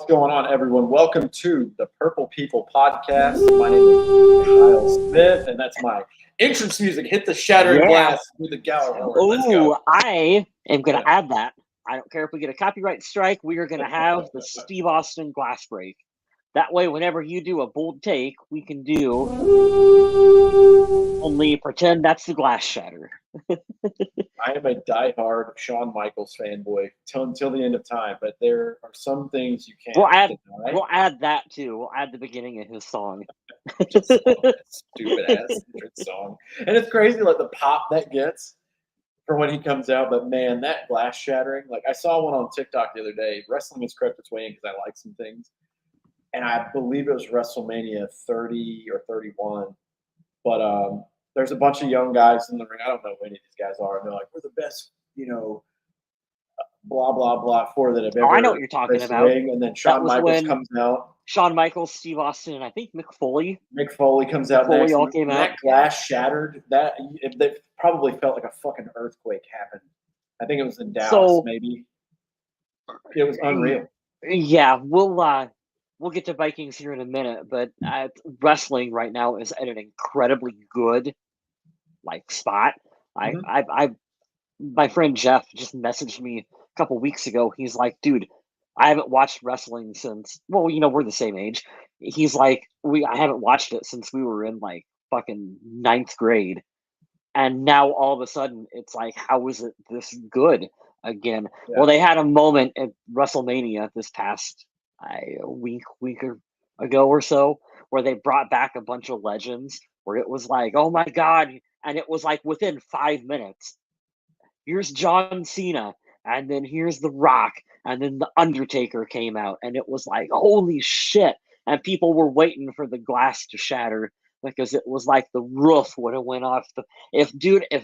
going on, everyone? Welcome to the Purple People Podcast. My name is Kyle Smith, and that's my entrance music. Hit the shattering glass with the Gallagher. Let's go. Oh, I am going to add that. I don't care if we get a copyright strike. We are going to have the Steve Austin glass break. That way, whenever you do a bold take, we can do only pretend that's the glass shatter. I am a diehard Shawn Michaels fanboy until the end of time, but there are some things you can't deny. We'll add that too. We'll add the beginning of his song. Stupid ass song. And it's crazy like the pop that gets for when he comes out. But man, that glass shattering, like I saw one on TikTok the other day. Wrestling has crept its way in because I like some things. And I believe it was WrestleMania 30 or 31. But there's a bunch of young guys in the ring. I don't know who any of these guys are. And they're like, we're the best, blah, blah, blah, that have ever. I know what you're talking about. And then Shawn Michaels comes out. Shawn Michaels, Steve Austin, and I think Mick Foley. Mick Foley comes out next. All came out. That glass shattered. That probably felt like a fucking earthquake happened. I think it was in Dallas, maybe. It was unreal. Yeah, we'll get to Vikings here in a minute, but wrestling right now is at an incredibly good spot. My friend Jeff just messaged me a couple weeks ago. He's like, dude, I haven't watched wrestling since, we're the same age. He's like, I haven't watched it since we were in fucking 9th grade. And now all of a sudden it's like, how is it this good again? Yeah. Well, they had a moment at WrestleMania this past week ago or so where they brought back a bunch of legends where it was like, oh my God. And it was like within 5 minutes, here's John Cena. And then here's The Rock. And then The Undertaker came out. And it was like, holy shit. And people were waiting for the glass to shatter because it was like the roof would have went off. If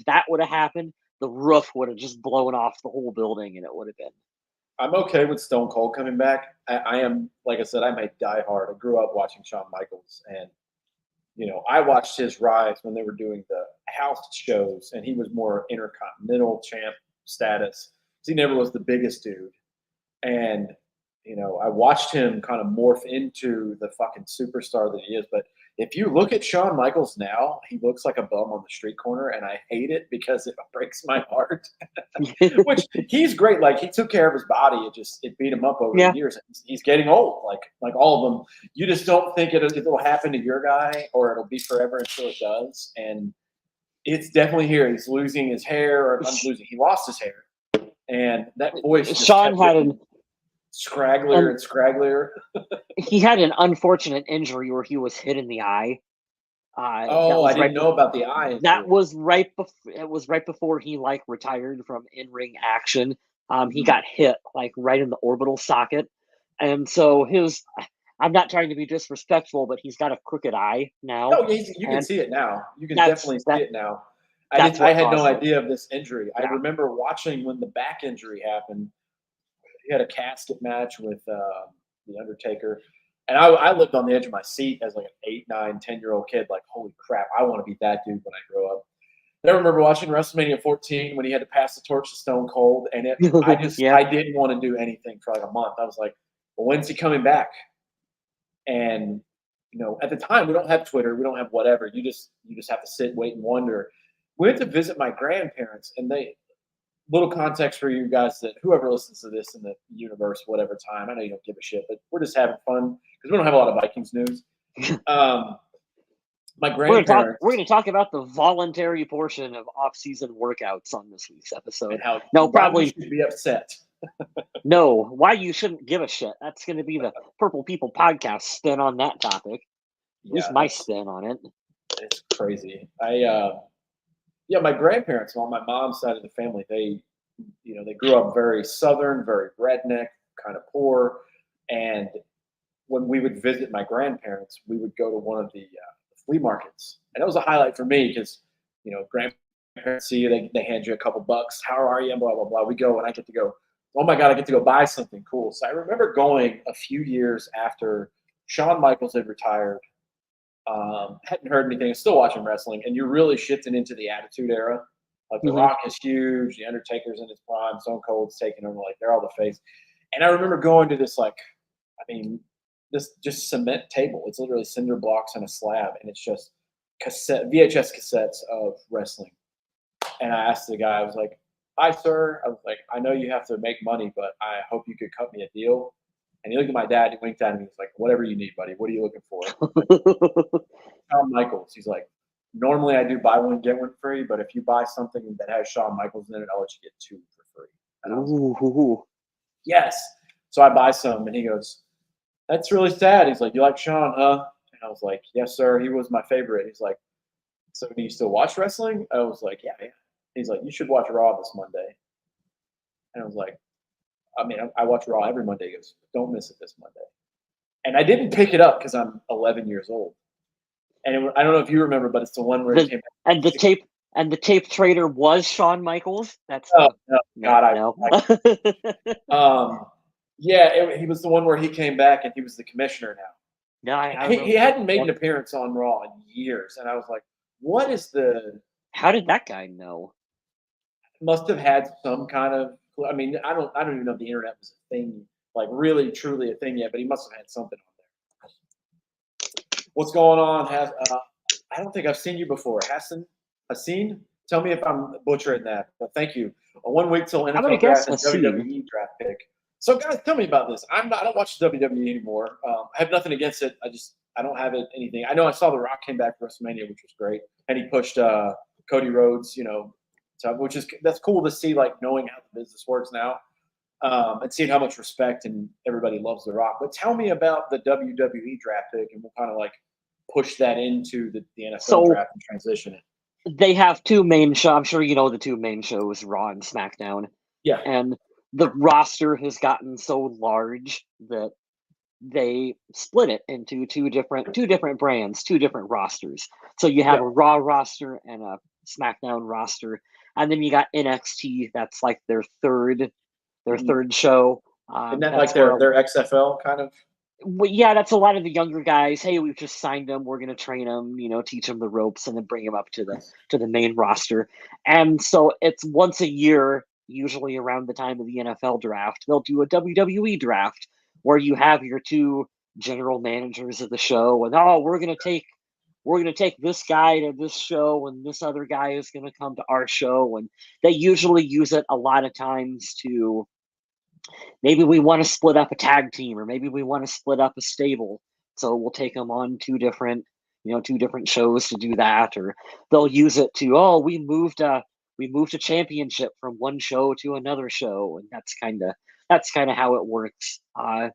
that would have happened, the roof would have just blown off the whole building and it would have been. I'm okay with Stone Cold coming back. I am, like I said, I'm a diehard. I grew up watching Shawn Michaels. And, I watched his rise when they were doing the house shows. And he was more intercontinental champ status. He never was the biggest dude. And, I watched him kind of morph into the fucking superstar that he is. But if you look at Shawn Michaels now, he looks like a bum on the street corner. And I hate it because it breaks my heart. Which he's great. Like, he took care of his body. It beat him up over the years. He's getting old. Like all of them. You just don't think it'll happen to your guy or it'll be forever until it does. And it's definitely here. He's losing his hair. Or not losing. He lost his hair. And that voice Shawn had an scragglier and scragglier. He had an unfortunate injury where he was hit in the eye. I didn't know about the eye. That was right before he retired from in-ring action. He got hit right in the orbital socket, and so I'm not trying to be disrespectful, but he's got a crooked eye now. No, you can see it now. You can definitely see it now. I had no idea of this injury. Yeah. I remember watching when the back injury happened. He had a casket match with The Undertaker. And I lived on the edge of my seat as an 8, 9, 10-year-old kid. Like, holy crap, I want to be that dude when I grow up. And I remember watching WrestleMania 14 when he had to pass the torch to Stone Cold. And I didn't want to do anything for a month. I was like, well, when's he coming back? And, at the time, we don't have Twitter. We don't have whatever. You just have to sit, wait, and wonder. We went to visit my grandparents, and little context for you guys that whoever listens to this in the universe, whatever time, I know you don't give a shit, but we're just having fun because we don't have a lot of Vikings news. My grandparents. We're going to talk about the voluntary portion of off-season workouts on this week's episode. And how probably you should be upset. No, why you shouldn't give a shit. That's going to be the Purple People podcast spin on that topic. At least my spin on it. It's crazy. My grandparents on my mom's side of the family, they grew up very Southern, very redneck, kind of poor. And when we would visit my grandparents, we would go to one of the flea markets. And it was a highlight for me because, grandparents see you, they hand you a couple bucks. How are you? Blah, blah, blah. We go and I get to go, oh my God, I get to go buy something cool. So I remember going a few years after Shawn Michaels had retired. Hadn't heard anything, still watching wrestling, and you're really shifting into the Attitude Era. Like The Rock is huge, The Undertaker's in his prime, Stone Cold's taking over, they're all the face. And I remember going to this I mean, this just cement table. It's literally cinder blocks and a slab, and it's just VHS cassettes of wrestling. And I asked the guy, I was like, "Hi, sir." I was like, "I know you have to make money, but I hope you could cut me a deal." And he looked at my dad, he winked at me, he's like, "Whatever you need, buddy. What are you looking for?" Shawn Michaels. He's like, "Normally I do buy one get one free, but if you buy something that has Shawn Michaels in it, I'll let you get two for free." And I was like, Ooh. "Yes." So I buy some, and he goes, "That's really sad." He's like, "You like Shawn, huh?" And I was like, "Yes, sir. He was my favorite." He's like, "So do you still watch wrestling?" I was like, "Yeah, yeah." He's like, "You should watch Raw this Monday." And I was like, "I mean, I watch Raw every Monday." He goes, "Don't miss it this Monday." And I didn't pick it up because I'm 11 years old. And I don't know if you remember, but it's the one where he The came. and the tape trader was Shawn Michaels. That's Oh the no, no God, no. yeah, he was the one where he came back and he was the commissioner No, I now. He remember. hadn't made Yep. an appearance on Raw in years, and I was like, "What is the?" How did that guy know? Must have had some kind of. I mean, I don't even know if the internet was a thing, like really truly a thing yet, but he must have had something on there. What's going on? I don't think I've seen you before, Hassan. Tell me if I'm butchering that, but thank you. 1 week till I'm gonna NFL guess draft and Haseen. WWE draft pick. So, guys, tell me about this. I don't watch WWE anymore. I have nothing against it. I don't have it anything. I know I saw The Rock came back for WrestleMania, which was great, and he pushed Cody Rhodes. That's cool to see, like knowing how the business works now, and seeing how much respect and everybody loves The Rock. But tell me about the WWE draft pick, and we'll kind of like push that into the NFL So draft and transition it. they have two main shows. I'm sure you know the two main shows, Raw and SmackDown. Yeah. And the roster has gotten so large that they split it into two different brands, two different rosters. So you have Yeah. a Raw roster and a SmackDown roster, and then you got NXT. That's like their third show. Isn't that like That's where their XFL kind of? well, yeah, that's a lot of the younger guys. Hey, we've just signed them. We're going to train them, teach them the ropes, and then bring them up to the main roster. And so it's once a year, usually around the time of the NFL draft. They'll do a WWE draft where you have your two general managers of the show, and we're going to take this guy to this show, and this other guy is going to come to our show, and they usually use it a lot of times to maybe we want to split up a tag team, or maybe we want to split up a stable, so we'll take them on two different shows to do that. Or they'll use it to, oh, we moved a championship from one show to another show, and that's kind of how it works. I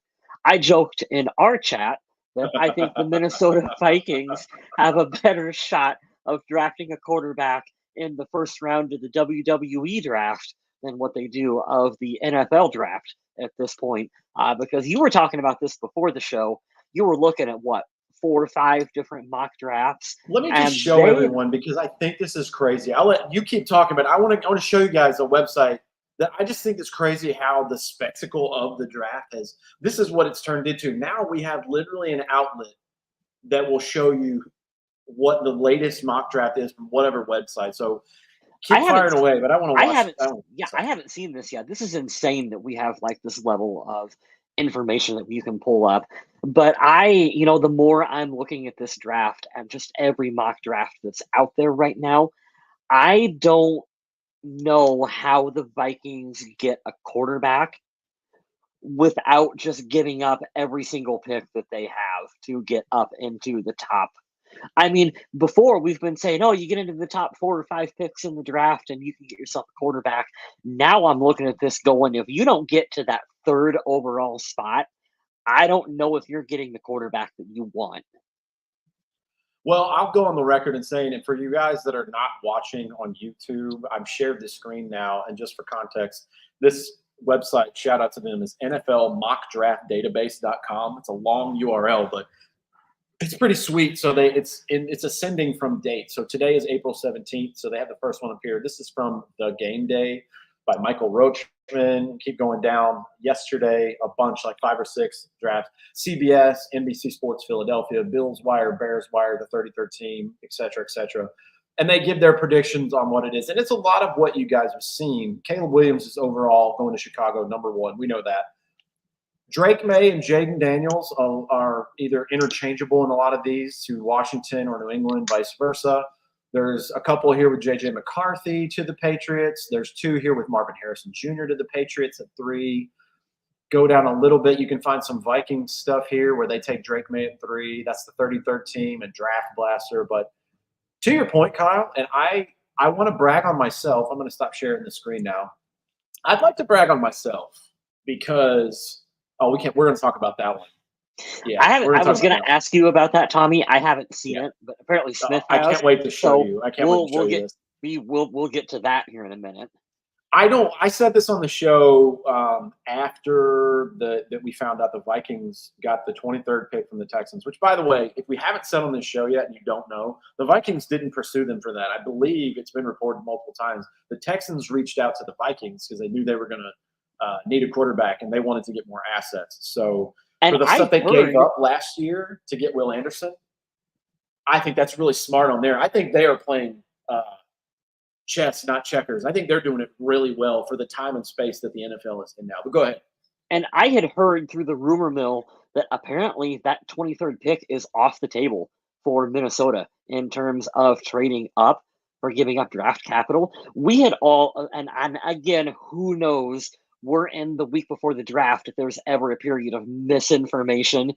joked in our chat that I think the Minnesota Vikings have a better shot of drafting a quarterback in the first round of the WWE draft than what they do of the NFL draft at this point. Because you were talking about this before the show. You were looking at what, 4 or 5 different mock drafts. Let me and just show everyone, because I think this is crazy. I'll let you keep talking, but I want to show you guys a website that I just think it's crazy how the spectacle of the draft is. This is what it's turned into. Now we have literally an outlet that will show you what the latest mock draft is from whatever website. So keep firing away, but I want to watch. I haven't seen this yet. This is insane that we have like this level of information that you can pull up. But the more I'm looking at this draft and just every mock draft that's out there right now, I don't know how the Vikings get a quarterback without just giving up every single pick that they have to get up into the top. I mean, before we've been saying, oh, you get into the top 4 or 5 picks in the draft and you can get yourself a quarterback. Now I'm looking at this going, if you don't get to that 3rd overall spot, I don't know if you're getting the quarterback that you want. Well, I'll go on the record and saying it for you guys that are not watching on YouTube. I've shared the screen now, and just for context, this website, shout out to them, is NFLmockdraftdatabase.com. It's a long URL, but it's pretty sweet. So it's ascending from date. So today is April 17th. So they have the first one appear. This is from the Game Day by Michael Roachman. Keep going down. Yesterday, a bunch, like 5 or 6 drafts. CBS, NBC Sports Philadelphia, Bills Wire, Bears Wire, the 33rd team, et cetera, et cetera. And they give their predictions on what it is. And it's a lot of what you guys have seen. Caleb Williams is overall going to Chicago, number 1. We know that. Drake May and Jaden Daniels are either interchangeable in a lot of these to Washington or New England, vice versa. There's a couple here with J.J. McCarthy to the Patriots. There's 2 here with Marvin Harrison Jr. to the Patriots at 3. Go down a little bit, you can find some Vikings stuff here where they take Drake May at 3. That's the 33rd team and Draft Blaster. But to your point, Kyle, and I want to brag on myself. I'm going to stop sharing the screen now. I'd like to brag on myself because we're going to talk about that one. Yeah, I was going to ask you about that, Tommy. I haven't seen it, but apparently Smith has. I can't wait to show you. I can't wait to show you this. We'll get to that here in a minute. I said this on the show after that we found out the Vikings got the 23rd pick from the Texans, which, by the way, if we haven't said on this show yet and you don't know, the Vikings didn't pursue them for that. I believe it's been reported multiple times. The Texans reached out to the Vikings because they knew they were going to need a quarterback and they wanted to get more assets. So for the stuff they gave up last year to get Will Anderson, I think that's really smart on there. I think they are playing chess, not checkers. I think they're doing it really well for the time and space that the NFL is in now. But go ahead. And I had heard through the rumor mill that apparently that 23rd pick is off the table for Minnesota in terms of trading up or giving up draft capital. We had all, and again, who knows, we're in the week before the draft. If there's ever a period of misinformation,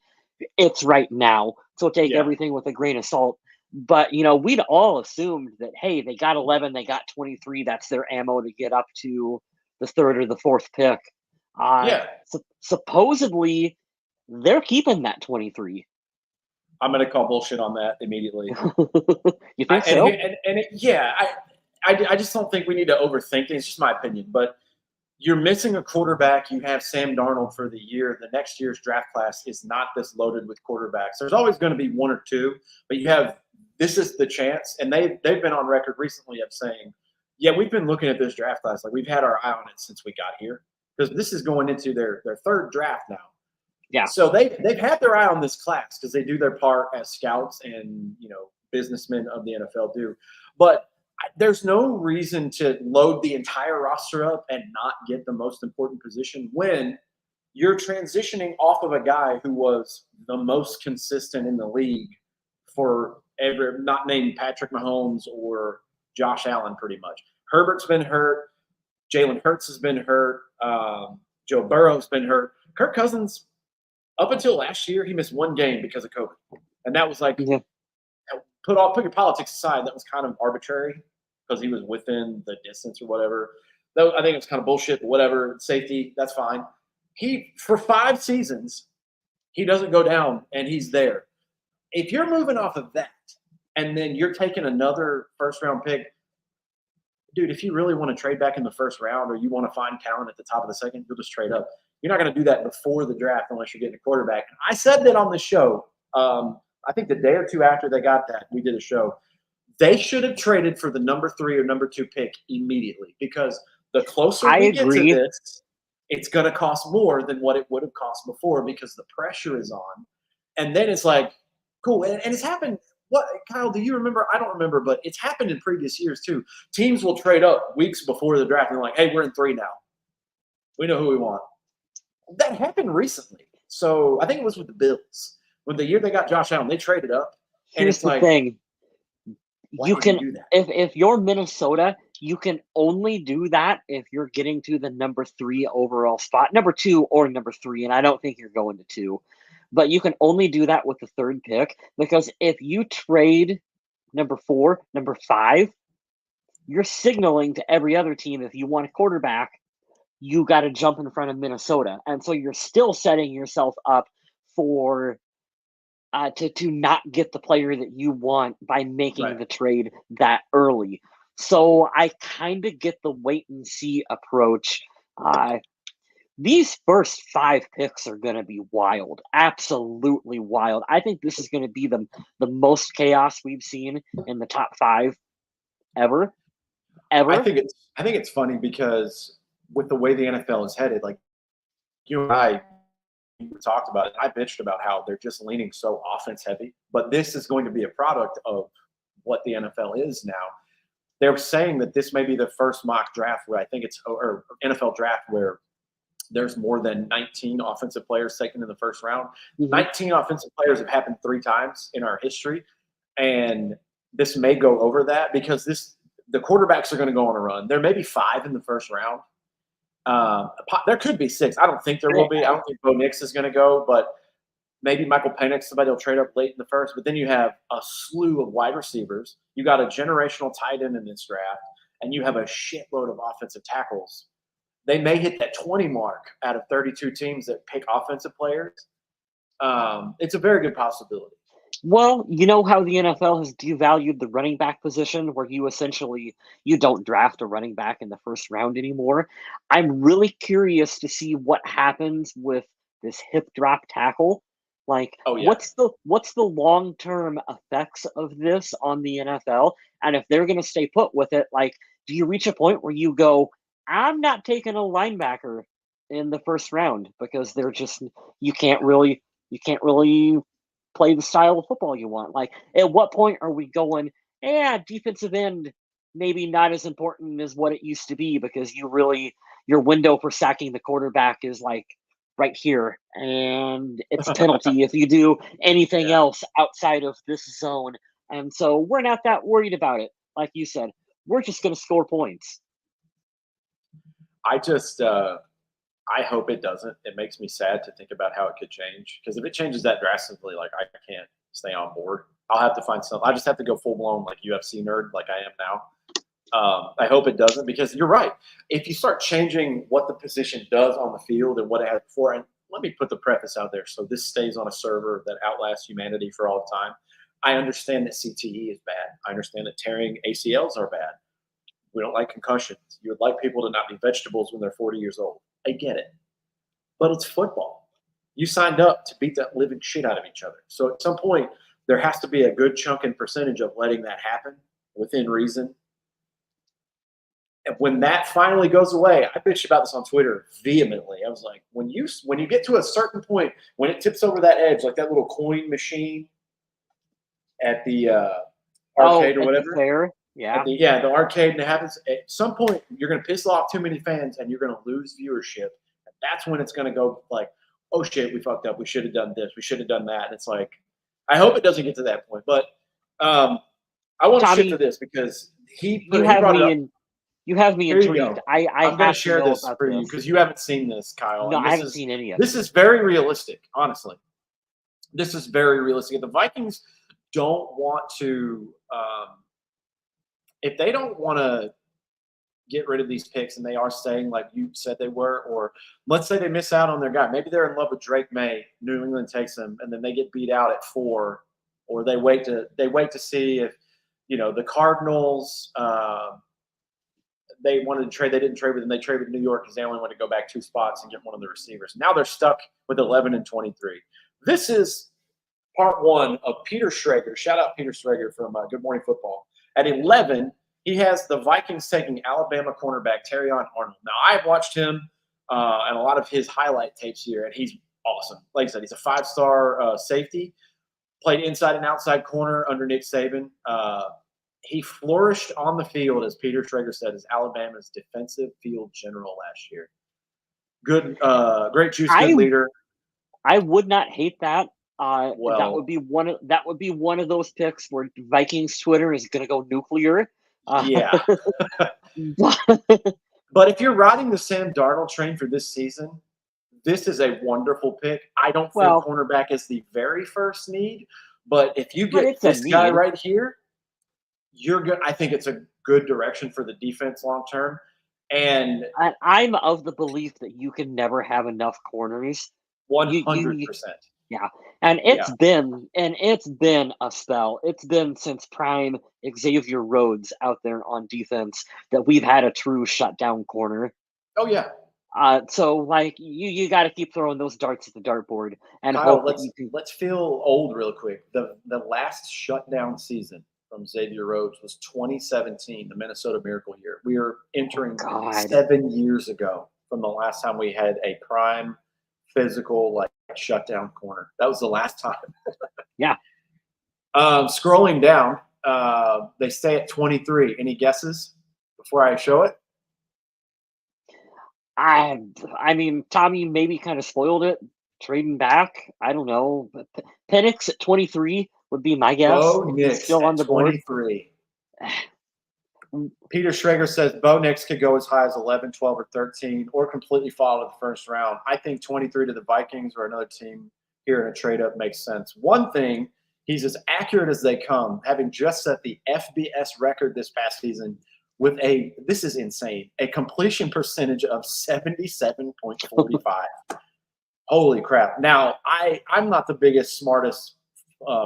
it's right now. So take everything with a grain of salt. But, we'd all assumed that, hey, they got 11, they got 23. That's their ammo to get up to the 3rd or the 4th pick. Supposedly, they're keeping that 23. I'm going to call bullshit on that immediately. You think so? I just don't think we need to overthink it. It's just my opinion. But you're missing a quarterback. You have Sam Darnold for the year. The next year's draft class is not this loaded with quarterbacks. There's always going to be 1 or 2, but you have – this is the chance, and they've been on record recently of saying, yeah, we've been looking at this draft class. Like, we've had our eye on it since we got here because this is going into their 3rd draft now. Yeah. So they've had their eye on this class because they do their part as scouts and, businessmen of the NFL do. But there's no reason to load the entire roster up and not get the most important position when you're transitioning off of a guy who was the most consistent in the league for not named Patrick Mahomes or Josh Allen pretty much. Herbert's been hurt. Jalen Hurts has been hurt. Joe Burrow's been hurt. Kirk Cousins, up until last year, he missed 1 game because of COVID. And that was like, put your politics aside, that was kind of arbitrary because he was within the distance or whatever. Though I think it's kind of bullshit, but whatever. Safety, that's fine. For 5 seasons, he doesn't go down and he's there. If you're moving off of that and then you're taking another 1st-round pick, dude, if you really want to trade back in the 1st round or you want to find talent at the top of the 2nd, you'll just trade up. You're not going to do that before the draft unless you're getting a quarterback. I said that on the show. I think the day or 2 after they got that, we did a show. They should have traded for the number 3 or number 2 pick immediately because the closer we get to this, it's going to cost more than what it would have cost before because the pressure is on. And then it's like, cool. And it's happened. What, Kyle, do you remember? I don't remember, but it's happened in previous years too. Teams will trade up weeks before the draft and they're like, hey, we're in 3 now. We know who we want. That happened recently. So I think it was with the Bills. When the year they got Josh Allen, they traded up. And Here's it's the like, thing. You can do that. If you're Minnesota, you can only do that if you're getting to the number 3 overall spot, number 2 or number 3. And I don't think you're going to 2. But you can only do that with the 3rd pick because if you trade number 4, number 5, you're signaling to every other team if you want a quarterback, you got to jump in front of Minnesota. And so you're still setting yourself up for to not get the player that you want by making the trade that early. So I kind of get the wait and see approach. These first 5 picks are going to be wild, absolutely wild. I think this is going to be the most chaos we've seen in the top 5 ever. I think it's funny because with the way the NFL is headed, like you and I talked about it. I bitched about how they're just leaning so offense heavy, but this is going to be a product of what the NFL is now. They're saying that this may be the first mock draft where I think it's or NFL draft where there's more than 19 offensive players taken in the first round. Mhm. 19 offensive players have happened 3 times in our history, and this may go over that because the quarterbacks are going to go on a run. There may be 5 in the first round. There could be 6. I don't think there will be. I don't think Bo Nix is going to go, but maybe Michael Penix, somebody will trade up late in the first. But then you have a slew of wide receivers. You got a generational tight end in this draft, and you have a shitload of offensive tackles. They may hit that 20 mark out of 32 teams that pick offensive players. It's a very good possibility. Well, you know how the NFL has devalued the running back position, where you don't draft a running back in the first round anymore. I'm really curious to see what happens with this hip drop tackle. Like, Oh, yeah. what's the long term effects of this on the NFL? And if they're going to stay put with it, like, do you reach a point where you go, I'm not taking a linebacker in the first round because they're just you can't really play the style of football you want. Like, at what point are we going, yeah, defensive end maybe not as important as what it used to be because your window for sacking the quarterback is like right here, and it's a penalty if you do anything Yeah. else outside of this zone. And so we're not that worried about it. Like you said, we're just going to score points. I just I hope it doesn't. It makes me sad to think about how it could change. Because if it changes that drastically, like I can't stay on board. I'll have to find some. I just have to go full blown like UFC nerd, like I am now. I hope it doesn't because you're right. If you start changing what the position does on the field and what it had before, and let me put the preface out there so this stays on a server that outlasts humanity for all time. I understand that CTE is bad. I understand that tearing ACLs are bad. We don't like concussions. You would like people to not be vegetables when they're 40 years old. I get it. But it's football. You signed up to beat the living shit out of each other. So at some point, there has to be a good chunk and percentage of letting that happen within reason. And when that finally goes away, I bitched about this on Twitter vehemently. I was like, when you get to a certain point, when it tips over that edge, like that little coin machine at the arcade or At the whatever, fair, yeah. the arcade, and it happens at some point, you're going to piss off too many fans and you're going to lose viewership. And that's when it's going to go like, oh shit, we fucked up. We should have done this. We should have done that. And it's like, I hope it doesn't get to that point. But I want to shift Tommy, to this because he you have brought it me up. in. You have me Here you intrigued. go. I I'm going to have to share know this about for you this. because you haven't seen this, Kyle. No, and I this haven't seen any of this it. is very realistic, honestly. This is very realistic. The Vikings don't want to, if they don't want to get rid of these picks and they are staying like you said they were, or let's say they miss out on their guy. Maybe they're in love with Drake May. New England takes him, and then they get beat out at 4, or they wait to see if the Cardinals. They wanted to trade. They didn't trade with them. They traded with New York because they only want to go back 2 spots and get one of the receivers. Now they're stuck with 11 and 23. This is part 1 of Peter Schrager. Shout out Peter Schrager from Good Morning Football. At 11, he has the Vikings taking Alabama cornerback Terrion Arnold. Now I've watched him and a lot of his highlight tapes here, and he's awesome. Like I said, he's a 5-star safety. Played inside and outside corner under Nick Saban. He flourished on the field, as Peter Schrager said, as Alabama's defensive field general last year. Good, great juice, good leader. I would not hate that. That Well, would be one of those picks where Vikings Twitter is going to go nuclear. yeah. But But if you're riding the Sam Darnold train for this season, this is a wonderful pick. I don't think well, cornerback is the very first need, but if you but get it's a this guy need. right here, you're good. I think it's a good direction for the defense long term. And I'm of the belief that you can never have enough corners. You 100%. Yeah, and Yeah. it's been a spell. It's been since prime Xavier Rhodes out there on defense that we've had a true shutdown corner. Oh, yeah. So like you got to keep throwing those darts at the dartboard and Kyle, hope that you can. let's feel old real quick. The last shutdown season from Xavier Rhodes was 2017, the Minnesota Miracle year. We are entering God, 7 years ago from the last time we had a prime physical like shutdown corner. That was the last time. Yeah. Scrolling down, they stay at 23. Any guesses before I show it? I mean, Tommy maybe kind of spoiled it, trading back. I don't know. But Penix at 23 would be my guess Bo if he's Nix still on at the board. 23. Peter Schrager says Bo Nix could go as high as 11, 12, or 13, or completely fall to the first round. I think 23 to the Vikings or another team here in a trade up makes sense. One thing, he's as accurate as they come, having just set the FBS record this past season with this is insane, a completion percentage of 77.45. Holy crap. Now, I'm not the biggest, smartest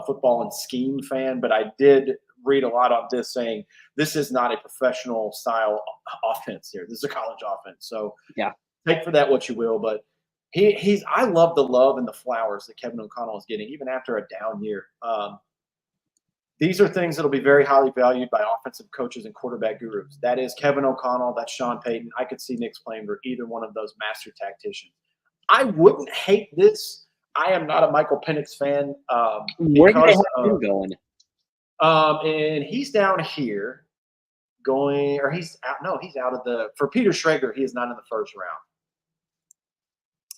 football and scheme fan, but I did read a lot on this saying this is not a professional style offense here. This is a college offense. So yeah, take for that what you will. But I love the love and the flowers that Kevin O'Connell is getting, even after a down year. These are things that will be very highly valued by offensive coaches and quarterback gurus. That is Kevin O'Connell. That's Sean Payton. I could see Nick's playing for either one of those master tacticians. I wouldn't hate this. I am not a Michael Penix fan. Where do they have him going? And he's down here going, or he's out. No, he's out of for Peter Schrager, he is not in the first round.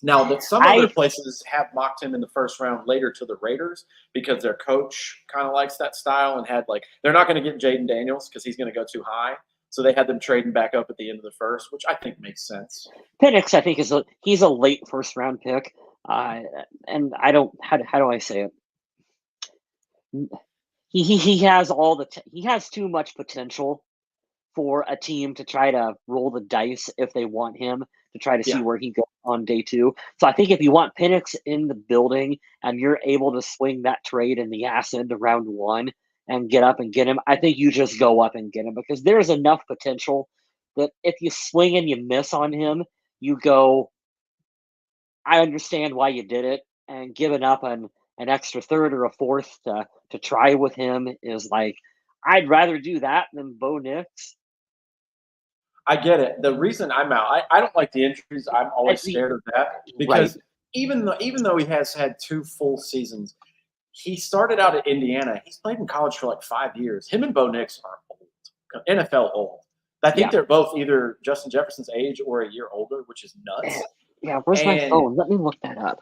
Now, that some other places have mocked him in the first round later to the Raiders because their coach kind of likes that style and had they're not going to get Jaden Daniels because he's going to go too high. So they had them trading back up at the end of the first, which I think makes sense. Penix, I think, he's a late first round pick. And I don't, how do I say it? He has he has too much potential for a team to try to roll the dice if they want him to try to see where he goes on day 2. So I think if you want Penix in the building and you're able to swing that trade in the ass into round 1 and get up and get him, I think you just go up and get him because there's enough potential that if you swing and you miss on him, you go, I understand why you did it, and giving up an extra third or a fourth to try with him is I'd rather do that than Bo Nix. I get it. The reason I'm out, I don't like the injuries. I'm always scared of that because even though he has had 2 full seasons, he started out at Indiana. He's played in college for 5 years. Him and Bo Nix are old, NFL old. I think they're both either Justin Jefferson's age or a year older, which is nuts. Yeah, where's my phone? Let me look that up.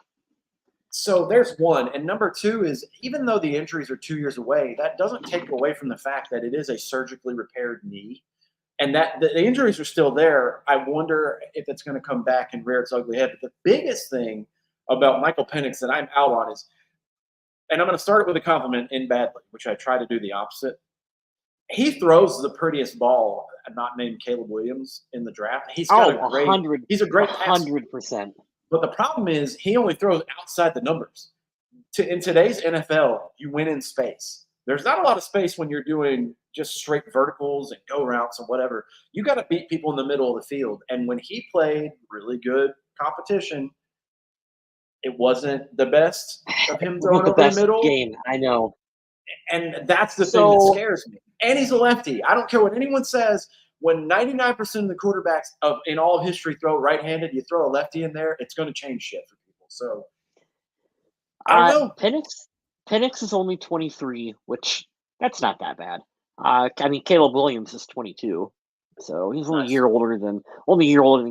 So there's one. And number 2 is even though the injuries are 2 years away, that doesn't take away from the fact that it is a surgically repaired knee. And that the injuries are still there. I wonder if it's going to come back and rear its ugly head. But the biggest thing about Michael Penix that I'm out on is, and I'm going to start it with a compliment in badly, which I try to do the opposite. He throws the prettiest ball, not named Caleb Williams, in the draft. He's got he's a great passer. 100%. But the problem is he only throws outside the numbers. In today's NFL, you win in space. There's not a lot of space when you're doing just straight verticals and go routes and whatever. You got to beat people in the middle of the field. And when he played really good competition, it wasn't the best of him throwing over the middle. Game, I know. And that's the thing that scares me. And he's a lefty. I don't care what anyone says. When 99% of the quarterbacks in all of history throw right-handed, you throw a lefty in there, it's going to change shit for people. So, I don't know. Penix is only 23, which that's not that bad. I mean, Caleb Williams is 22, so he's only a year older than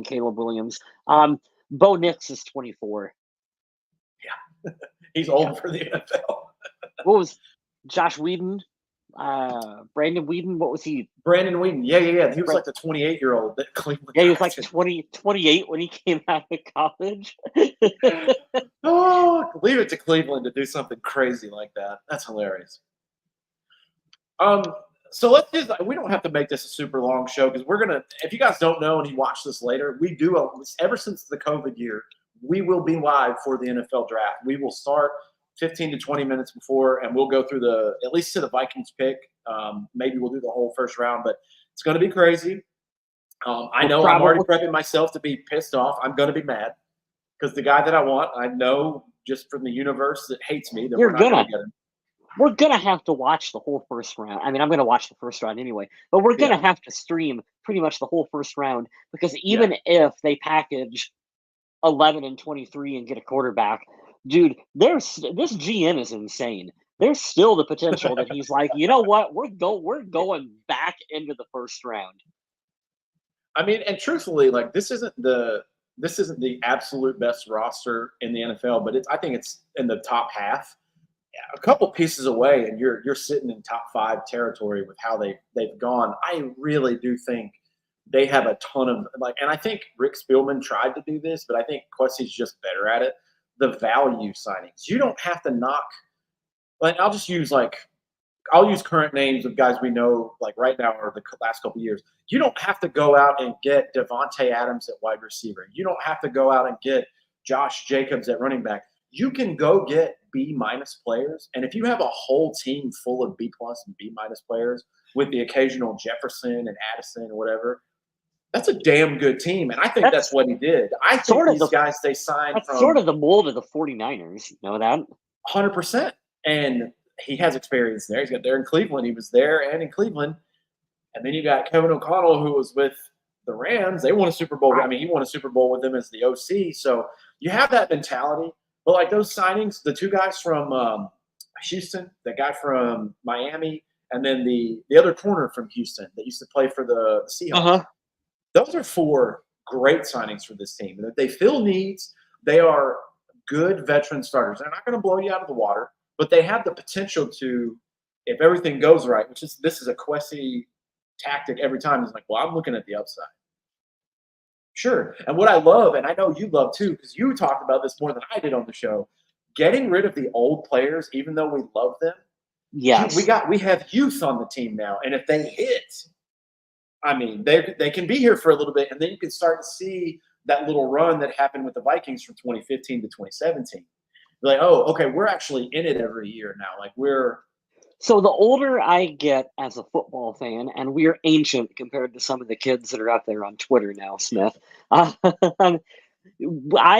Caleb Williams. Bo Nix is 24. Yeah, he's old for the NFL. What was Josh Whedon? Brandon Whedon? What was he? Brandon Whedon. Yeah. He was the 28-year-old that Cleveland. Yeah, he was 28 when he came out of college. Oh, leave it to Cleveland to do something crazy like that. That's hilarious. So we don't have to make this a super long show because we're going to, if you guys don't know and you watch this later, we do, ever since the COVID year, we will be live for the NFL draft. We will start 15 to 20 minutes before, and we'll go through at least to the Vikings pick. Maybe we'll do the whole first round, but it's going to be crazy. I know I'm already prepping myself to be pissed off. I'm going to be mad because the guy that I want, I know just from the universe that hates me that we're not going to get him. We're going to have to watch the whole first round. I mean, I'm going to watch the first round anyway, but we're going to have to stream pretty much the whole first round because even if they package 11 and 23 and get a quarterback, dude, this GM is insane. There's still the potential that he's you know what? We're going back into the first round. I mean, and truthfully, this isn't the this isn't the absolute best roster in the NFL, but I think it's in the top half. A couple pieces away, and you're sitting in top 5 territory with how they've gone. I really do think they have a ton of and I think Rick Spielman tried to do this, but I think Quessie's just better at it. The value signings. You don't have to knock. I'll use current names of guys we know like right now or the last couple of years. You don't have to go out and get Devontae Adams at wide receiver. You don't have to go out and get Josh Jacobs at running back. You can go get B-minus players. And if you have a whole team full of B-plus and B-minus players with the occasional Jefferson and Addison or whatever, that's a damn good team. And I think that's what he did. I think these guys they signed that's from sort of the mold of the 49ers. You know that? 100%. And he has experience there. He's got there in Cleveland. He was there and in Cleveland. And then you got Kevin O'Connell, who was with the Rams. They won a Super Bowl. I mean, he won a Super Bowl with them as the OC. So you have that mentality. But like those signings, the 2 guys from Houston, the guy from Miami, and then the other corner from Houston that used to play for the Seahawks. Those are 4 great signings for this team. And if they fill needs, they are good veteran starters. They're not going to blow you out of the water, but they have the potential to, if everything goes right, this is a Kwesi tactic every time. It's like, well, I'm looking at the upside. Sure. And what I love, and I know you love too, because you talked about this more than I did on the show, getting rid of the old players, even though we love them. Yes. We have youth on the team now. And if they hit, I mean, they can be here for a little bit, and then you can start to see that little run that happened with the Vikings from 2015 to 2017. You're like, oh, okay, we're actually in it every year now. Like So the older I get as a football fan, and we're ancient compared to some of the kids that are out there on Twitter now, Smith, I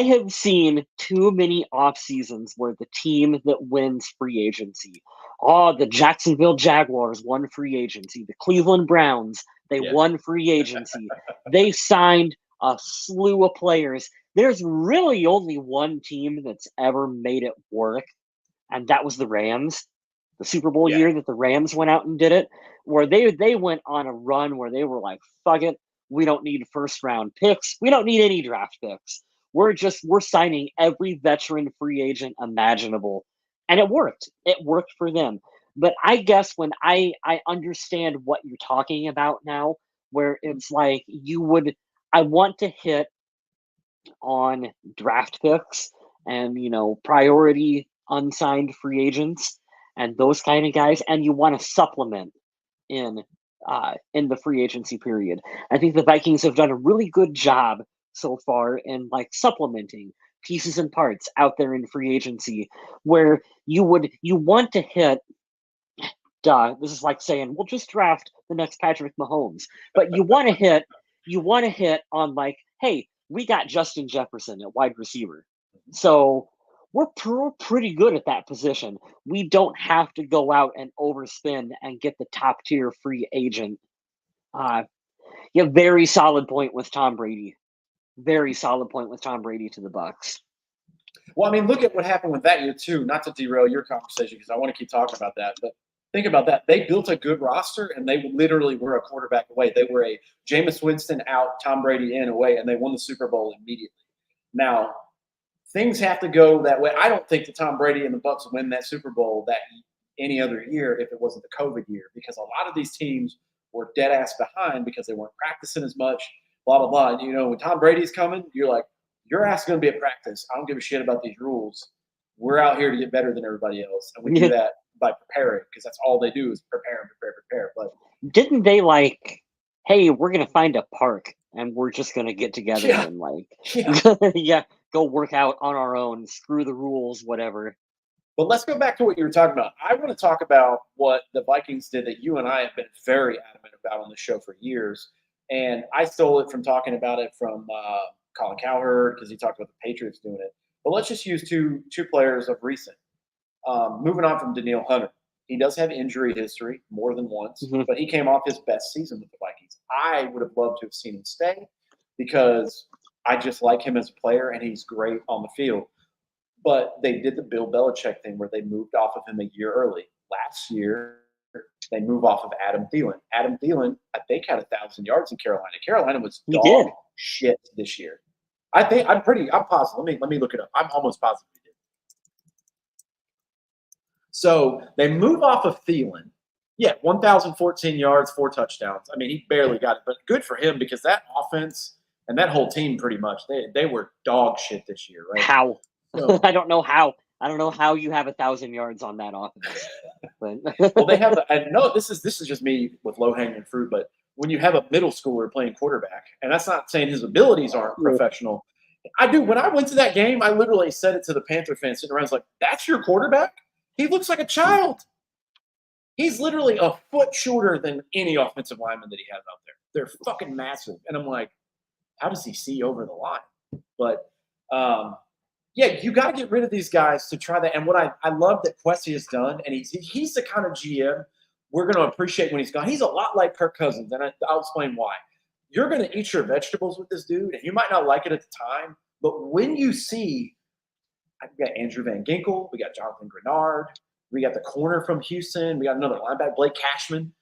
have seen too many off seasons where the team that wins free agency, the Jacksonville Jaguars won free agency, the Cleveland Browns, they won free agency. They signed a slew of players. There's really only one team that's ever made it work, and that was the Rams. The Super Bowl year that the Rams went out and did it, where they went on a run where they were like, fuck it, we don't need first round picks. We don't need any draft picks. We're signing every veteran free agent imaginable. And it worked. It worked for them. But I guess when I understand what you're talking about now, where it's like I want to hit on draft picks and, priority unsigned free agents and those kind of guys, and you want to supplement in the free agency period. I think the Vikings have done a really good job so far in like supplementing pieces and parts out there in free agency, where you want to hit. This is like saying we'll just draft the next Patrick Mahomes, but you want to hit on like, hey, we got Justin Jefferson at wide receiver, so we're pretty good at that position. We don't have to go out and overspend and get the top tier free agent. Very solid point with Tom Brady. Very solid point with Tom Brady to the Bucs. Well, I mean, look at what happened with that year too. Not to derail your conversation because I want to keep talking about that, but think about that. They built a good roster, and they literally were a quarterback away. They were a Jameis Winston out, Tom Brady in away, and they won the Super Bowl immediately. Now, things have to go that way. I don't think that Tom Brady and the Bucs win that Super Bowl that any other year if it wasn't the COVID year, because a lot of these teams were dead ass behind because they weren't practicing as much, blah, blah, blah. And, when Tom Brady's coming, you're like, your ass is going to be at practice. I don't give a shit about these rules. We're out here to get better than everybody else. And we do that by preparing, because that's all they do is prepare. But didn't they like, hey, we're going to find a park and we're just going to get together and go work out on our own, screw the rules, whatever. But let's go back to what you were talking about. I want to talk about what the Vikings did that you and I have been very adamant about on the show for years. And I stole it from talking about it from Colin Cowherd, because he talked about the Patriots doing it. But let's just use two players of recent. Moving on from Danielle Hunter. He does have injury history more than once, but he came off his best season with the Vikings. I would have loved to have seen him stay because I just like him as a player, and he's great on the field. But they did the Bill Belichick thing where they moved off of him a year early. Last year, they moved off of Adam Thielen. Adam Thielen, I think, had 1,000 yards in Carolina. Carolina was dog shit this year. I'm positive. Let me look it up. I'm almost positive he did. So they move off of Thielen. Yeah, 1,014 yards, 4 touchdowns. I mean, he barely got it, but good for him because that offense and that whole team pretty much they were dog shit this year, right? How? So, I don't know how. I don't know how you have 1,000 yards on that offense. well, they have. And no, this is just me with low hanging fruit, but when you have a middle schooler playing quarterback, and that's not saying his abilities aren't professional. I do. When I went to that game, I literally said it to the Panther fans sitting around. I was like, "That's your quarterback? He looks like a child. He's literally a foot shorter than any offensive lineman that he has out there. They're fucking massive." And I'm like, "How does he see over the line?" But yeah, you got to get rid of these guys to try that. And what I love that Kwesi has done, and he's the kind of GM we're going to appreciate when he's gone. He's a lot like Kirk Cousins, and I'll explain why. You're going to eat your vegetables with this dude, and you might not like it at the time, but when you see, we got Andrew Van Ginkel, we got Jonathan Grenard, we got the corner from Houston, we got another linebacker, Blake Cashman.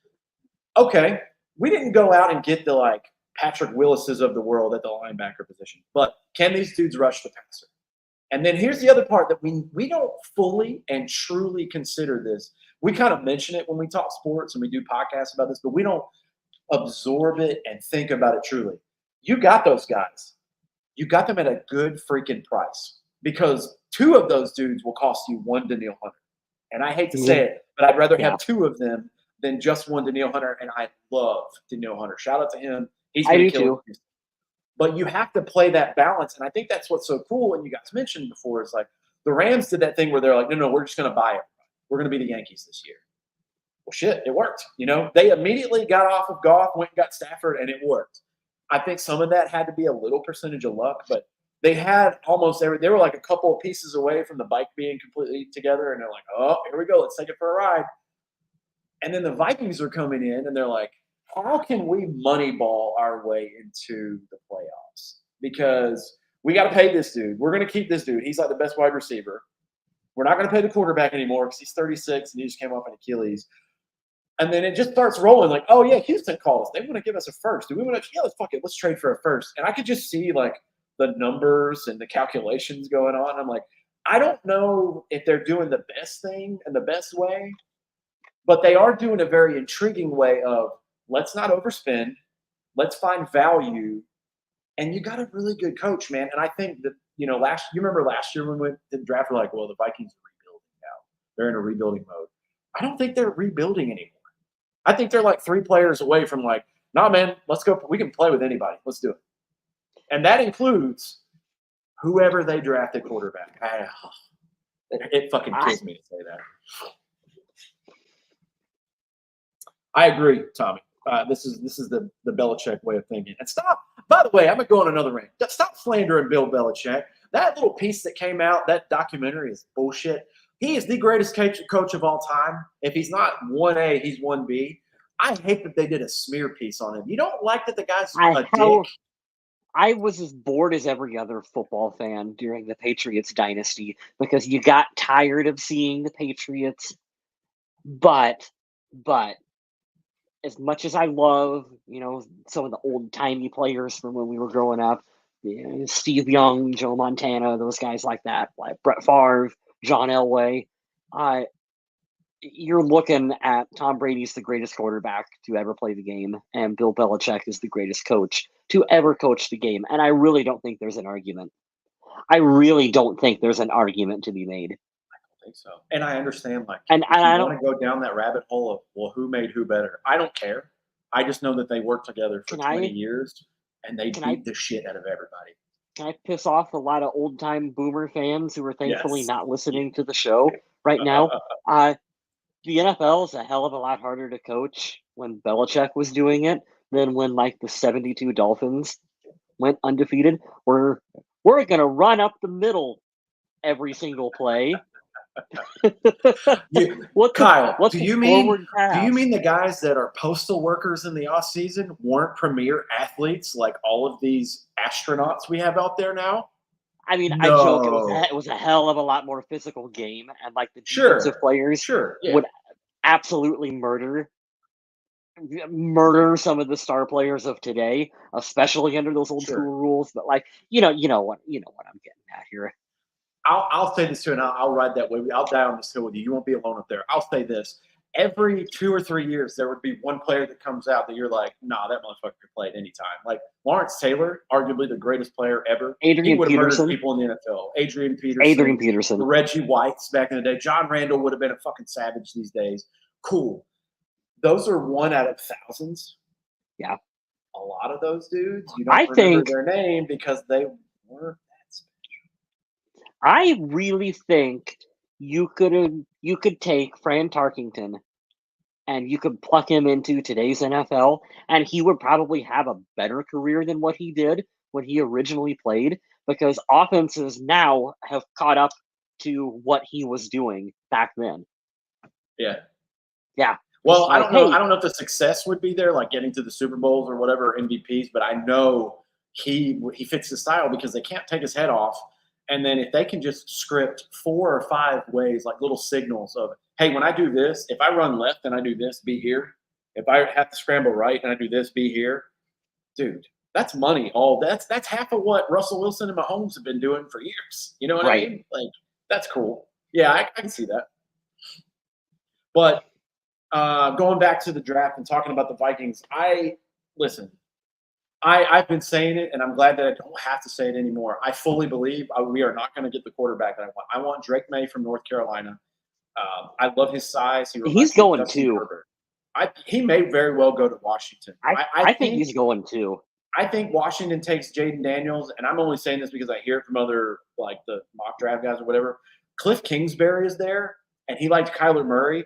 Okay, we didn't go out and get the like Patrick Willis's of the world at the linebacker position, but can these dudes rush the passer? And then here's the other part that we don't fully and truly consider this. We kind of mention it when we talk sports and we do podcasts about this, but we don't absorb it and think about it truly. You got those guys. You got them at a good freaking price because 2 of those dudes will cost you 1 Danielle Hunter. And I hate to say it, but I'd rather have 2 of them than just 1 Danielle Hunter. And I love Danielle Hunter. Shout out to him. He's going to kill it. But you have to play that balance. And I think that's what's so cool. And you guys mentioned before, is like the Rams did that thing where they're like, no, we're just going to buy it. We're going to be the Yankees this year. Well, shit, it worked. You know, they immediately got off of Goff, went and got Stafford, and it worked. I think some of that had to be a little percentage of luck, but they had almost every. They were like a couple of pieces away from the bike being completely together, and they're like, oh, here we go. Let's take it for a ride. And then the Vikings are coming in, and they're like, how can we moneyball our way into the playoffs? Because we got to pay this dude. We're going to keep this dude. He's like the best wide receiver. We're not going to pay the quarterback anymore because he's 36 and he just came off an Achilles. And then it just starts rolling like, oh, yeah, Houston called us. They want to give us a first. Do we want to? Yeah, let's fuck it. Let's trade for a first. And I could just see like the numbers and the calculations going on. I'm like, I don't know if they're doing the best thing and the best way, but they are doing a very intriguing way of let's not overspend. Let's find value. And you got a really good coach, man. And I think that, you remember last year when we went to the draft, we're like, well, the Vikings are rebuilding now. They're in a rebuilding mode. I don't think they're rebuilding anymore. I think they're like 3 players away from like, nah, man, let's go. We can play with anybody. Let's do it. And that includes whoever they draft at quarterback. It fucking kills me to say that. I agree, Tommy. This is the Belichick way of thinking. And stop. By the way, I'm gonna go on another rant. Stop slandering Bill Belichick. That little piece that came out, that documentary, is bullshit. He is the greatest coach of all time. If he's not 1A, he's 1B. I hate that they did a smear piece on him. You don't like that the guy's a dick? I was as bored as every other football fan during the Patriots dynasty because you got tired of seeing the Patriots. But as much as I love, some of the old-timey players from when we were growing up, Steve Young, Joe Montana, those guys like that, like Brett Favre, John Elway, you're looking at Tom Brady's the greatest quarterback to ever play the game, and Bill Belichick is the greatest coach to ever coach the game. And I really don't think there's an argument. I really don't think there's an argument to be made. I think so. And I understand, like, and I don't want to go down that rabbit hole of, well, who made who better? I don't care. I just know that they worked together for 20 years, and they beat the shit out of everybody. Can I piss off a lot of old-time boomer fans who are thankfully not listening to the show right now? The NFL is a hell of a lot harder to coach when Belichick was doing it than when, like, the 72 Dolphins went undefeated. We're going to run up the middle every single play. Kyle, do you mean the guys that are postal workers in the off season weren't premier athletes like all of these astronauts we have out there now? I mean, no. I joke it was a hell of a lot more physical game, and like the defensive players would absolutely murder murder some of the star players of today, especially under those old school Sure. rules. But like, you know what I'm getting at here. I'll say this too, and I'll ride that wave. I'll die on this hill with you. You won't be alone up there. I'll say this: every 2 or 3 years, there would be one player that comes out that you're like, nah, that motherfucker could play at any time. Like Lawrence Taylor, arguably the greatest player ever. He Adrian would have murdered Peterson. people in the NFL. Adrian Adrian Peterson, Peterson. Reggie White's back in the day. John Randall would have been a fucking savage these days. Cool. Those are one out of thousands. Yeah. A lot of those dudes, you I don't remember think their name because they weren't that special. I really think you could take Fran Tarkington and you could pluck him into today's NFL, and he would probably have a better career than what he did when he originally played, because offenses now have caught up to what he was doing back then. Yeah. Yeah. Well, It's I like, don't know. hey, I don't know if the success would be there, like getting to the Super Bowls or whatever MVPs, but I know he fits the style because they can't take his head off. And then if they can just script 4 or 5 ways, like little signals of, hey, when I do this, if I run left and I do this, be here. If I have to scramble right and I do this, be here. Dude, that's money. That's half of what Russell Wilson and Mahomes have been doing for years. You know what I right. mean? Like that's cool. Yeah, I can see that. But going back to the draft and talking about the Vikings, listen. I've been saying it, and I'm glad that I don't have to say it anymore. I fully believe we are not going to get the quarterback that I want. I want Drake May from North Carolina. I love his size. He He's reminds me of going Justin too. Herbert. He may very well go to Washington. I think he's going too. I think Washington takes Jaden Daniels, and I'm only saying this because I hear it from other like the mock draft guys or whatever. Cliff Kingsbury is there, and he liked Kyler Murray.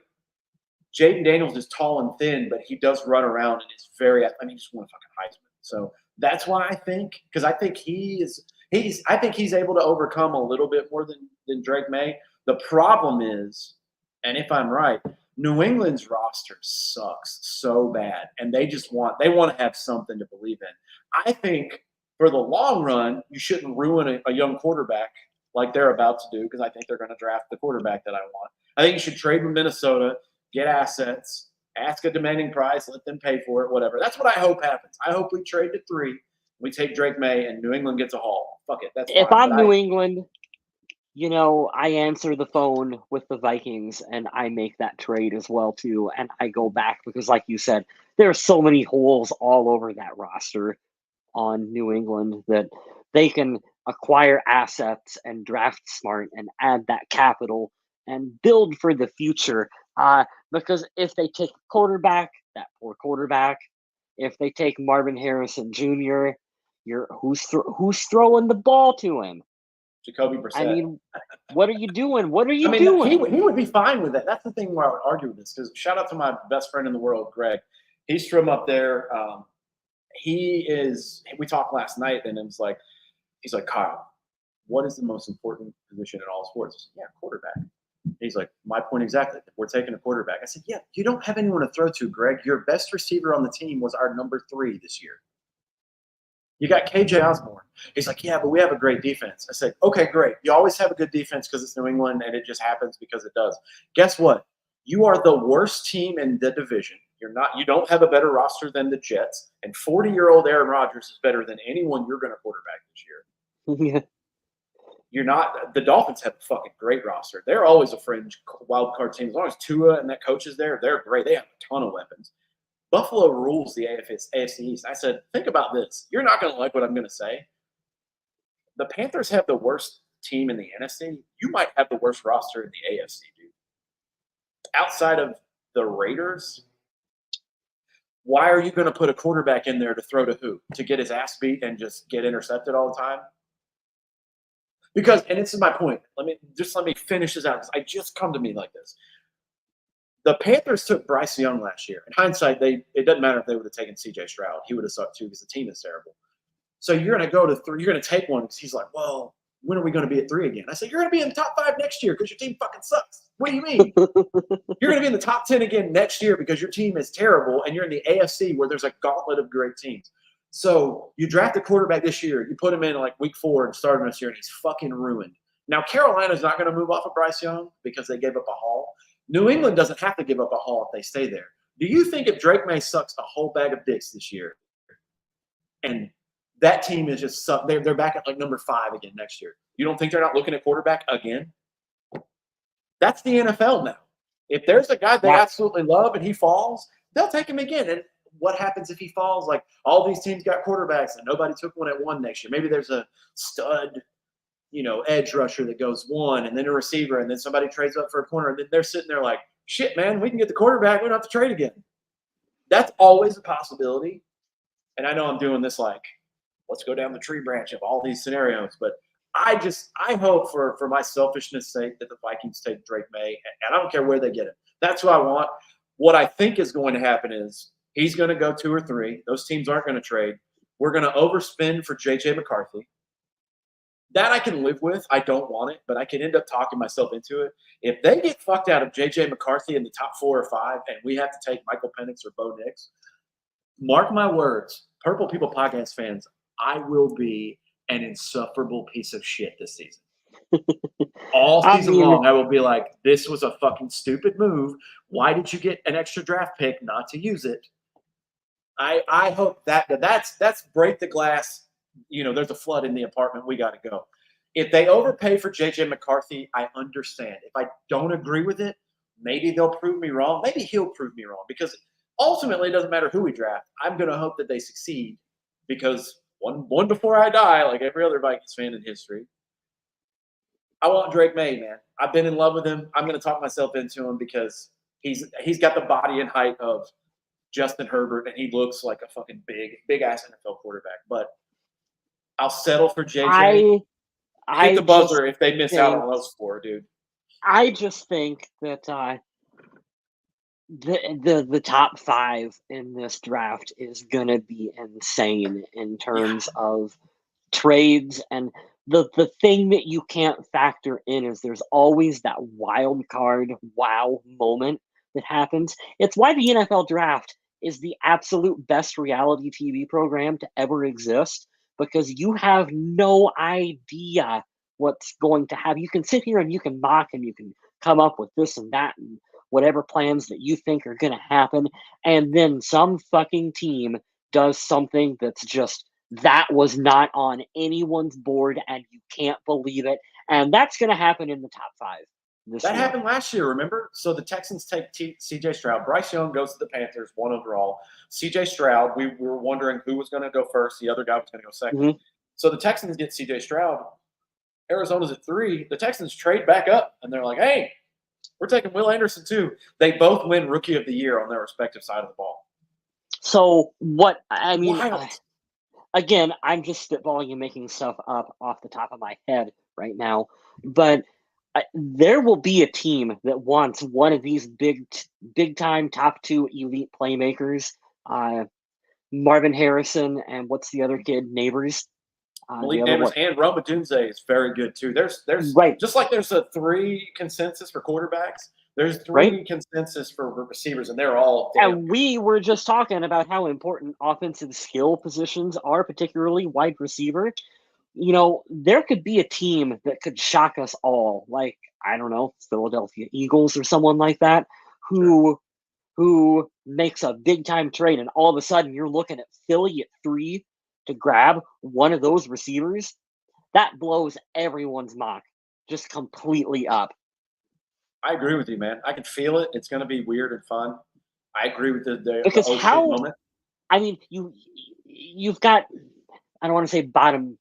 Jaden Daniels is tall and thin, but he does run around and is very. I mean, he just won a fucking Heisman. So that's why I think, because I think I think he's able to overcome a little bit more than Drake May. The problem is, and if I'm right, New England's roster sucks so bad, and they want to have something to believe in. I think for the long run, you shouldn't ruin a young quarterback like they're about to do, because I think they're going to draft the quarterback that I want. I think you should trade with Minnesota, get assets, ask a demanding price, let them pay for it, whatever. That's what I hope happens. I hope we trade to 3, we take Drake May, and New England gets a haul. Fuck it, that's If fine. I'm New England, I answer the phone with the Vikings and I make that trade as well too, and I go back because, like you said, there are so many holes all over that roster on New England that they can acquire assets and draft smart and add that capital and build for the future. Because if they take quarterback, that poor quarterback, if they take Marvin Harrison Jr., who's throwing the ball to him? Jacoby I Brissett. mean, what are you doing? What are you I mean, doing? he would be fine with that. That's the thing where I would argue with this, because shout out to my best friend in the world, Greg. He's from up there. We talked last night, and he's like, Kyle, what is the most important position in all sports? I said, yeah, quarterback. He's like, my point exactly. We're taking a quarterback. I said, yeah, you don't have anyone to throw to, Greg. Your best receiver on the team was our number 3 this year. You got KJ Osborne. He's like, yeah, but we have a great defense. I said, okay, great. You always have a good defense because it's New England, and it just happens because it does. Guess what? You are the worst team in the division. You don't have a better roster than the Jets, and 40-year-old Aaron Rodgers is better than anyone you're going to quarterback this year. You're not. The Dolphins have a fucking great roster. They're always a fringe wild card team. As long as Tua and that coach is there, they're great. They have a ton of weapons. Buffalo rules the AFC East. I said, think about this. You're not going to like what I'm going to say. The Panthers have the worst team in the NFC. You might have the worst roster in the AFC, dude. Outside of the Raiders, why are you going to put a quarterback in there to throw to who? To get his ass beat and just get intercepted all the time? Because, and this is my point. Let me finish this out, because I just come to me like this. The Panthers took Bryce Young last year. In hindsight, it doesn't matter if they would have taken C.J. Stroud. He would have sucked too, because the team is terrible. So you're going to go to 3. You're going to take one, because he's like, well, when are we going to be at 3 again? I said, you're going to be in the top 5 next year because your team fucking sucks. What do you mean? You're going to be in the top 10 again next year because your team is terrible, and you're in the AFC where there's a gauntlet of great teams. So you draft a quarterback this year. You put him in like week 4 and start him this year, and he's fucking ruined. Now, Carolina's not going to move off of Bryce Young because they gave up a haul. New England doesn't have to give up a haul if they stay there. Do you think if Drake May sucks a whole bag of dicks this year, and that team is just they're back at like number 5 again next year? You don't think they're not looking at quarterback again? That's the NFL now. If there's a guy they absolutely love and he falls, they'll take him again. And what happens if he falls? Like all these teams got quarterbacks and nobody took one at 1 next year. Maybe there's a stud, edge rusher that goes 1 and then a receiver and then somebody trades up for a corner and then they're sitting there like, shit, man, we can get the quarterback. We don't have to trade again. That's always a possibility. And I know I'm doing this like, let's go down the tree branch of all these scenarios, but I hope for my selfishness sake that the Vikings take Drake May, and I don't care where they get him. That's what I want. What I think is going to happen is he's going to go 2 or 3. Those teams aren't going to trade. We're going to overspend for J.J. McCarthy. That I can live with. I don't want it, but I can end up talking myself into it. If they get fucked out of J.J. McCarthy in the top 4 or 5, and we have to take Michael Penix or Bo Nix, mark my words, Purple People Podcast fans, I will be an insufferable piece of shit this season. All season long, I will be like, this was a fucking stupid move. Why did you get an extra draft pick not to use it? I hope that's break the glass. There's a flood in the apartment. We got to go. If they overpay for J.J. McCarthy, I understand. If I don't agree with it, maybe they'll prove me wrong. Maybe he'll prove me wrong because ultimately it doesn't matter who we draft. I'm going to hope that they succeed because one before I die, like every other Vikings fan in history. I want Drake May, man. I've been in love with him. I'm going to talk myself into him because he's got the body and height of Justin Herbert, and he looks like a fucking big ass NFL quarterback. But I'll settle for JJ. Hit the buzzer if they miss out on those 4, dude. I just think that the top 5 in this draft is gonna be insane in terms of trades, and the thing that you can't factor in is there's always that wild card wow moment that happens. It's why the NFL draft is the absolute best reality TV program to ever exist, because you have no idea what's going to happen. You can sit here and you can mock and you can come up with this and that and whatever plans that you think are going to happen. And then some fucking team does something that's just, that was not on anyone's board and you can't believe it. And that's going to happen in the top 5. That happened last year, remember? So the Texans take C.J. Stroud. Bryce Young goes to the Panthers, 1 overall. C.J. Stroud, we were wondering who was going to go first. The other guy was going to go second. Mm-hmm. So the Texans get C.J. Stroud. Arizona's at 3. The Texans trade back up, and they're like, hey, we're taking Will Anderson too. They both win Rookie of the Year on their respective side of the ball. So what – I mean, again, I'm just spitballing and making stuff up off the top of my head right now, but – there will be a team that wants one of these big time top 2 elite playmakers, Marvin Harrison and what's the other kid, Neighbors. Malik Neighbors and Rome Odunze is very good too. There's right. Just like there's a 3 consensus for quarterbacks, there's 3 consensus for receivers, and they're all damn. And we were just talking about how important offensive skill positions are, particularly wide receiver. There could be a team that could shock us all, like, I don't know, Philadelphia Eagles or someone like that, who makes a big-time trade, and all of a sudden you're looking at Philly at 3 to grab one of those receivers. That blows everyone's mock just completely up. I agree with you, man. I can feel it. It's going to be weird and fun. I agree with the moment. I mean, you've got, I don't want to say bottom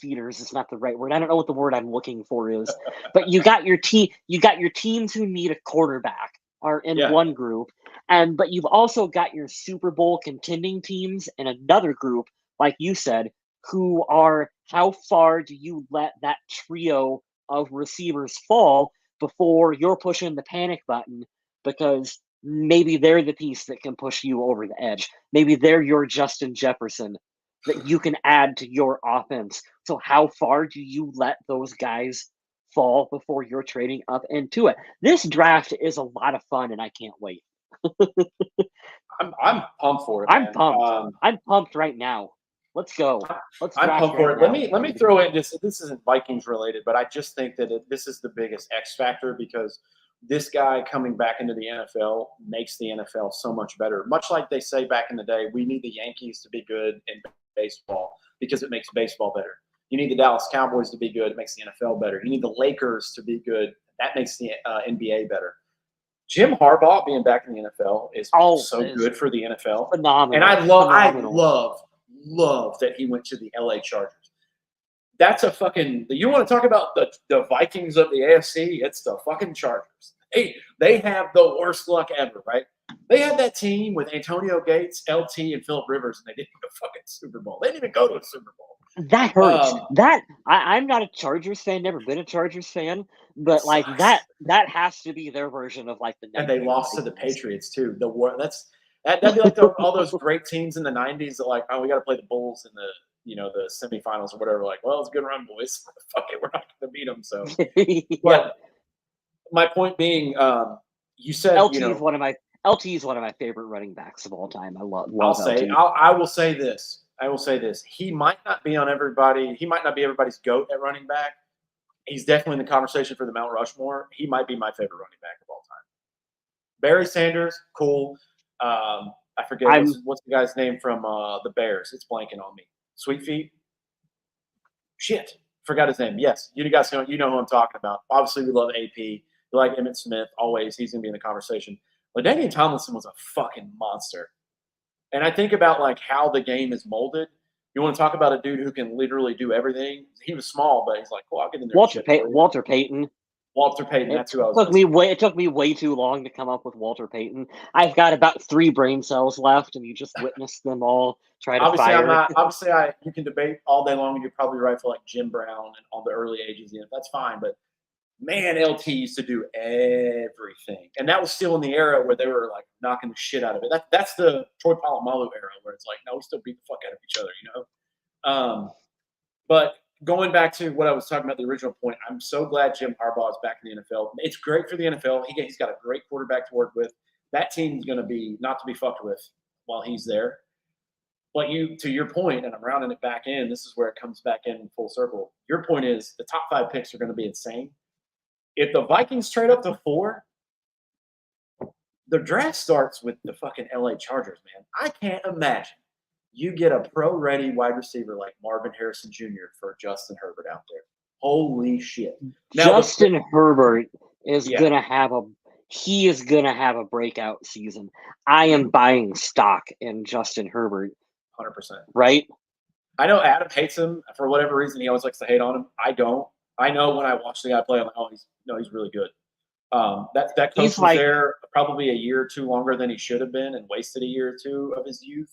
feeders. It's not the right word. I don't know what the word I'm looking for is, but you got your teams who need a quarterback are in one group, but you've also got your Super Bowl contending teams in another group, like you said, who are, how far do you let that trio of receivers fall before you're pushing the panic button, because maybe they're the piece that can push you over the edge. Maybe they're your Justin Jefferson that you can add to your offense. So how far do you let those guys fall before you're trading up into it? This draft is a lot of fun, and I can't wait. I'm pumped for it. I'm pumped. I'm pumped right now. Let's go. I'm pumped for it. Let me throw in this. This isn't Vikings related, but I just think that this is the biggest X factor, because this guy coming back into the NFL makes the NFL so much better. Much like they say back in the day, we need the Yankees to be good in baseball because it makes baseball better. You need the Dallas Cowboys to be good. It makes the NFL better. You need the Lakers to be good. That makes the NBA better. Jim Harbaugh being back in the NFL is so good for the NFL. Phenomenal. And I love that he went to the LA Chargers. That's a fucking – you want to talk about the Vikings of the AFC? It's the fucking Chargers. They have the worst luck ever, right? They had that team with Antonio Gates, LT, and Phillip Rivers, and they didn't go fucking Super Bowl. They didn't even go to a Super Bowl. That hurts. I'm not a Chargers fan, never been a Chargers fan, but like that has to be their version of like the. And they lost to the Patriots too. That'd be like all those great teams in the '90s that like, oh, we got to play the Bulls in the semifinals or whatever. Like, well, it's a good run, boys. Fuck it, we're not going to beat them. So, yeah. But my point being, you said LT is one of my favorite running backs of all time. I love. I will say this. He might not be everybody's GOAT at running back. He's definitely in the conversation for the Mount Rushmore. He might be my favorite running back of all time. Barry Sanders, cool. I forget what's the guy's name from the Bears. It's blanking on me. Sweet Feet. Shit, forgot his name. Yes, you guys know who I'm talking about. Obviously, we love AP. We like Emmitt Smith. Always, he's gonna be in the conversation. LaDainian Tomlinson was a fucking monster. And I think about like how the game is molded. You want to talk about a dude who can literally do everything? He was small, but he's like, well, I'll get in there. Walter Payton. That's who I was. It took me way too long to come up with Walter Payton. I've got about 3 brain cells left, and you just witnessed them all try to fire. You can debate all day long, and you're probably right for like Jim Brown and all the early ages. That's fine, but man, LT used to do everything. And that was still in the era where they were like knocking the shit out of it. That's the Troy Polamalu era where it's like, no, we still beat the fuck out of each other, But going back to what I was talking about, the original point, I'm so glad Jim Harbaugh is back in the NFL. It's great for the NFL. He's got a great quarterback to work with. That team's going to be not to be fucked with while he's there. But to your point, and I'm rounding it back in, this is where it comes back in full circle. Your point is the top 5 picks are going to be insane. If the Vikings trade up to 4, the draft starts with the fucking LA Chargers, man. I can't imagine you get a pro-ready wide receiver like Marvin Harrison Jr. for Justin Herbert out there. Holy shit. Now, Justin Herbert is going to have a breakout season. I am buying stock in Justin Herbert. 100%. Right? I know Adam hates him. For whatever reason, he always likes to hate on him. I don't. I know when I watch the guy play, I'm like, oh, he's really good. That coach was there probably a year or 2 longer than he should have been and wasted a year or 2 of his youth.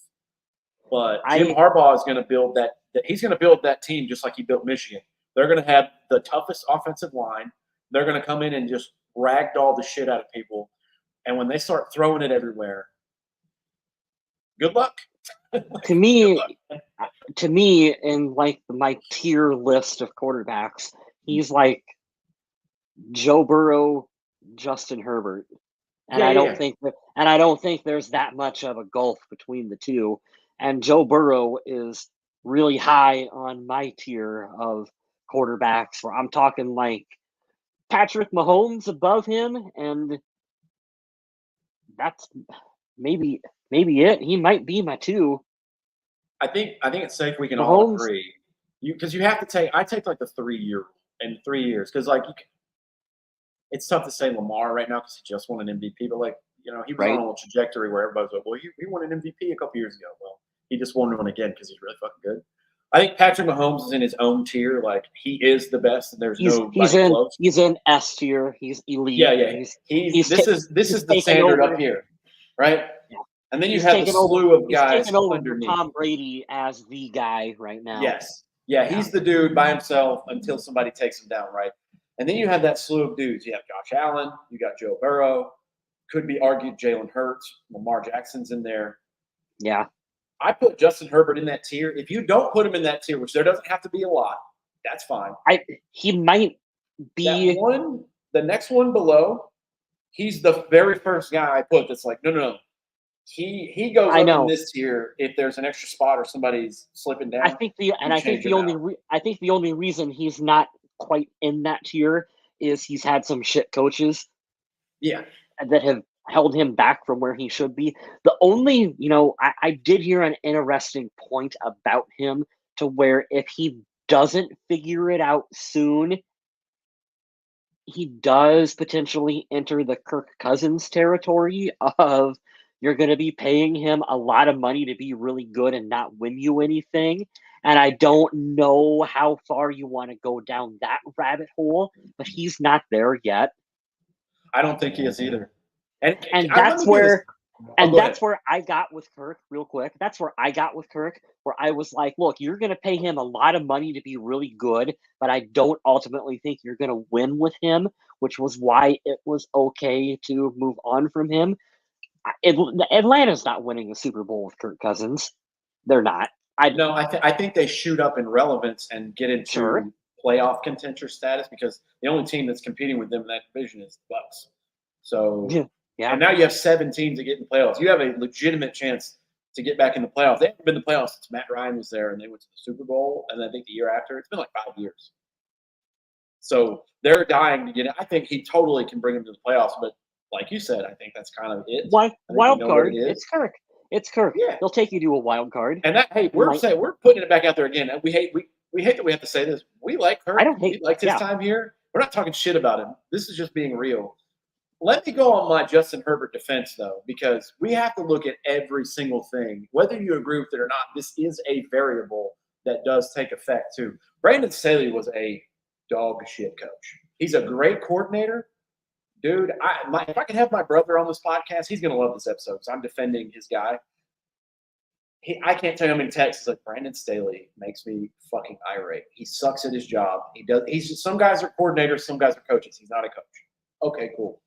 But Jim Harbaugh is going to build that. He's going to build that team just like he built Michigan. They're going to have the toughest offensive line. They're going to come in and just ragdoll the shit out of people. And when they start throwing it everywhere, good luck. To me, in like my tier list of quarterbacks, he's like Joe Burrow, Justin Herbert, and I don't think there's that much of a gulf between the two. And Joe Burrow is really high on my tier of quarterbacks. Where I'm talking like Patrick Mahomes above him, and that's maybe it. He might be my 2. I think it's safe we can all agree. Because you have to take. I take like the 3-year in 3 years because like it's tough to say Lamar right now because he just won an MVP, but like he was on a trajectory where everybody's like, well, he won an MVP a couple years ago. Well, he just won one again because he's really fucking good. I think Patrick Mahomes is in his own tier. Like he is the best, and he's in S tier. He's elite. Yeah. This is the standard up here, right? Yeah. And then you have a slew of guys taking over underneath. Tom Brady as the guy right now. Yes. Yeah, he's the dude by himself until somebody takes him down, right? And then you have that slew of dudes. You have Josh Allen. You got Joe Burrow. Could be argued Jalen Hurts. Lamar Jackson's in there. Yeah. I put Justin Herbert in that tier. If you don't put him in that tier, which there doesn't have to be a lot, that's fine. He might be the next one below. He's the very first guy I put that's like, no. He goes up in this tier if there's an extra spot or somebody's slipping down. I think the only reason he's not quite in that tier is he's had some shit coaches. Yeah. that have held him back from where he should be. The only, I did hear an interesting point about him to where if he doesn't figure it out soon, he does potentially enter the Kirk Cousins territory of you're going to be paying him a lot of money to be really good and not win you anything. And I don't know how far you want to go down that rabbit hole, but he's not there yet. I don't think he is either. And that's let me do this. where that's where I got with Kirk real quick. That's where I got with Kirk, where I was like, look, you're going to pay him a lot of money to be really good, but I don't ultimately think you're going to win with him, which was why it was okay to move on from him. Atlanta's not winning a Super Bowl with Kirk Cousins. They're not. I think they shoot up in relevance and get into playoff contender status because the only team that's competing with them in that division is the Bucks. So yeah. And now you have 7 teams that get in the playoffs. You have a legitimate chance to get back in the playoffs. They haven't been in the playoffs since Matt Ryan was there and they went to the Super Bowl. And I think the year after, it's been like 5 years. So they're dying to get in. I think he totally can bring them to the playoffs. But like you said, I think that's kind of it. Wild card. It's Kirk. It's Kirk. Yeah. They'll take you to a wild card. And we're putting it back out there again. We hate that we have to say this. We like Kirk. We liked his time here. We're not talking shit about him. This is just being real. Let me go on my Justin Herbert defense, though, because we have to look at every single thing. Whether you agree with it or not, this is a variable that does take effect, too. Brandon Staley was a dog shit coach. He's a great coordinator. Dude, if I can have my brother on this podcast, he's going to love this episode because I'm defending his guy. I can't tell you how many texts like Brandon Staley makes me fucking irate. He sucks at his job. Some guys are coordinators, some guys are coaches. He's not a coach. Okay, cool.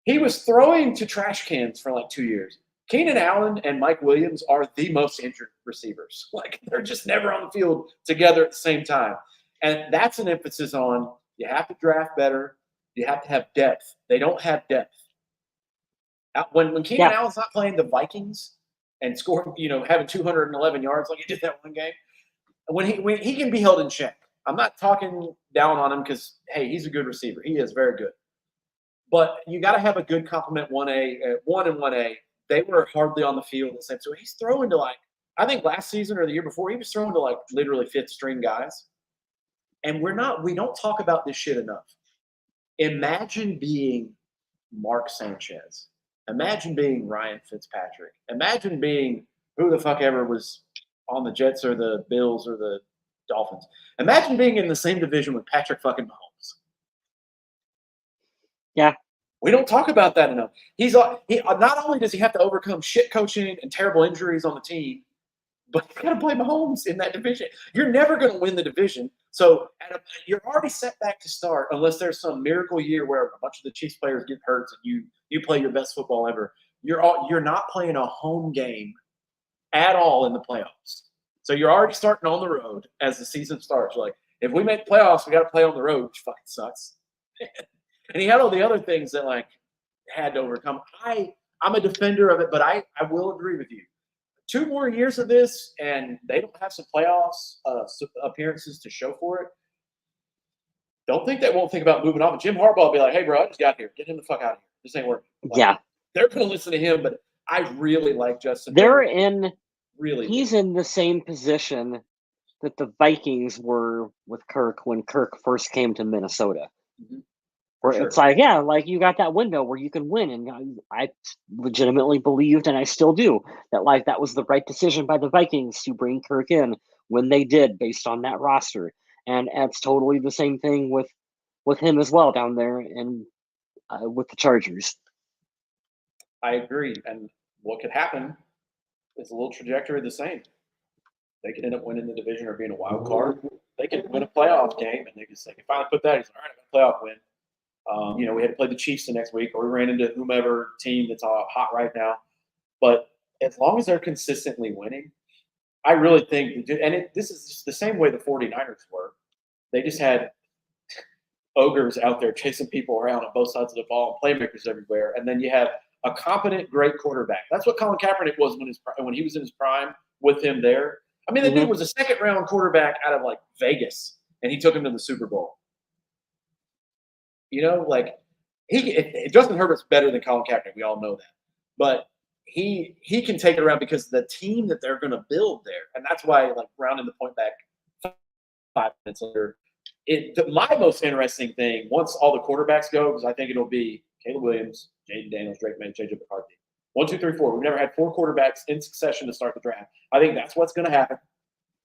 He was throwing to trash cans for like 2 years. Keenan Allen and Mike Williams are the most injured receivers. Like, they're just never on the field together at the same time. And that's an emphasis on you have to draft better. You have to have depth. They don't have depth. When Keenan Allen's not playing the Vikings and scoring, having 211 yards like he did that one game, when he can be held in check. I'm not talking down on him because, hey, he's a good receiver. He is very good. But you got to have a good complement 1 and 1A. They were hardly on the field the same. So he's throwing to I think last season or the year before, he was throwing to literally 5th string guys. And we don't talk about this shit enough. Imagine being Mark Sanchez. Imagine being Ryan Fitzpatrick. Imagine being who the fuck ever was on the Jets or the Bills or the Dolphins. Imagine being in the same division with Patrick fucking Mahomes. Yeah. We don't talk about that enough. He not only does he have to overcome shit coaching and terrible injuries on the team, but he's got to play Mahomes in that division. You're never going to win the division. So you're already set back to start unless there's some miracle year where a bunch of the Chiefs players get hurt and you play your best football ever. You're not playing a home game at all in the playoffs. So you're already starting on the road as the season starts. You're like, if we make playoffs, we got to play on the road, which fucking sucks. And he had all the other things that had to overcome. I'm a defender of it, but I will agree with you. 2 more years of this, and they don't have some playoffs appearances to show for it. Don't think they won't think about moving on. Jim Harbaugh will be like, hey, bro, I just got here. Get him the fuck out of here. This ain't working. They're going to listen to him, but I really like Justin. He's in the same position that the Vikings were with Kirk when Kirk first came to Minnesota. Mm-hmm. Where it's you got that window where you can win. And I legitimately believed, and I still do, that that was the right decision by the Vikings to bring Kirk in when they did based on that roster. And it's totally the same thing with him as well down there and with the Chargers. I agree. And what could happen is a little trajectory the same. They could end up winning the division or being a wild card. They could win a playoff game, and they can finally put that. He's like, all right, I got a playoff win. We had to play the Chiefs the next week, or we ran into whomever team that's hot right now. But as long as they're consistently winning, I really think this is just the same way the 49ers were. They just had ogres out there chasing people around on both sides of the ball and playmakers everywhere. And then you have a competent, great quarterback. That's what Colin Kaepernick was when he was in his prime with him there. I mean, the dude was a second-round quarterback out of Vegas, and he took him to the Super Bowl. Justin Herbert's better than Colin Kaepernick. We all know that, but he can take it around because the team that they're going to build there, and that's why like rounding the point back 5 minutes later. My most interesting thing once all the quarterbacks go, because I think it'll be Caleb Williams, Jaden Daniels, Drake May, JJ McCarthy. 1, 2, 3, 4. We've never had 4 quarterbacks in succession to start the draft. I think that's what's going to happen.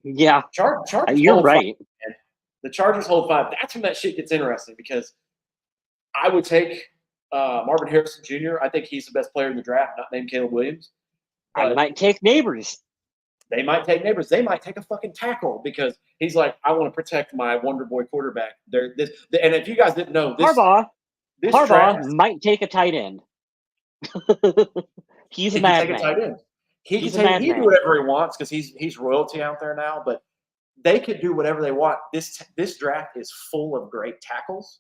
Yeah, Chargers you're hold right. 5. The Chargers hold 5. That's when that shit gets interesting because I would take Marvin Harrison Jr. I think he's the best player in the draft, not named Caleb Williams. I might take Neighbors. They might take Neighbors. They might take a fucking tackle because he's like, I want to protect my Wonder Boy quarterback. And if you guys didn't know, Harbaugh draft, might take a tight end. He's a madman. Tight end. He can do whatever he wants because he's royalty out there now. But they could do whatever they want. This draft is full of great tackles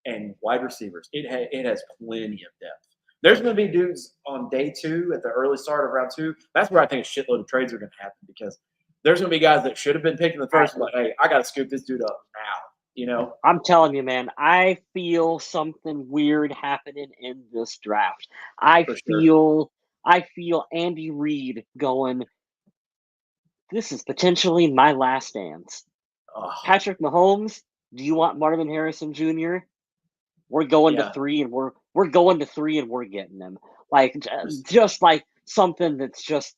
and wide receivers. It has plenty of depth. There's going to be dudes on day 2 at the early start of round 2. That's where I think a shitload of trades are going to happen because there's going to be guys that should have been picked in the first. But hey, I got to scoop this dude up now. You know, I'm telling you, man. I feel something weird happening in this draft. I feel Andy Reid going. This is potentially my last dance. Patrick Mahomes, do you want Marvin Harrison Jr.? We're going to 3 and we're going to 3 and we're getting them. Like just like something that's just.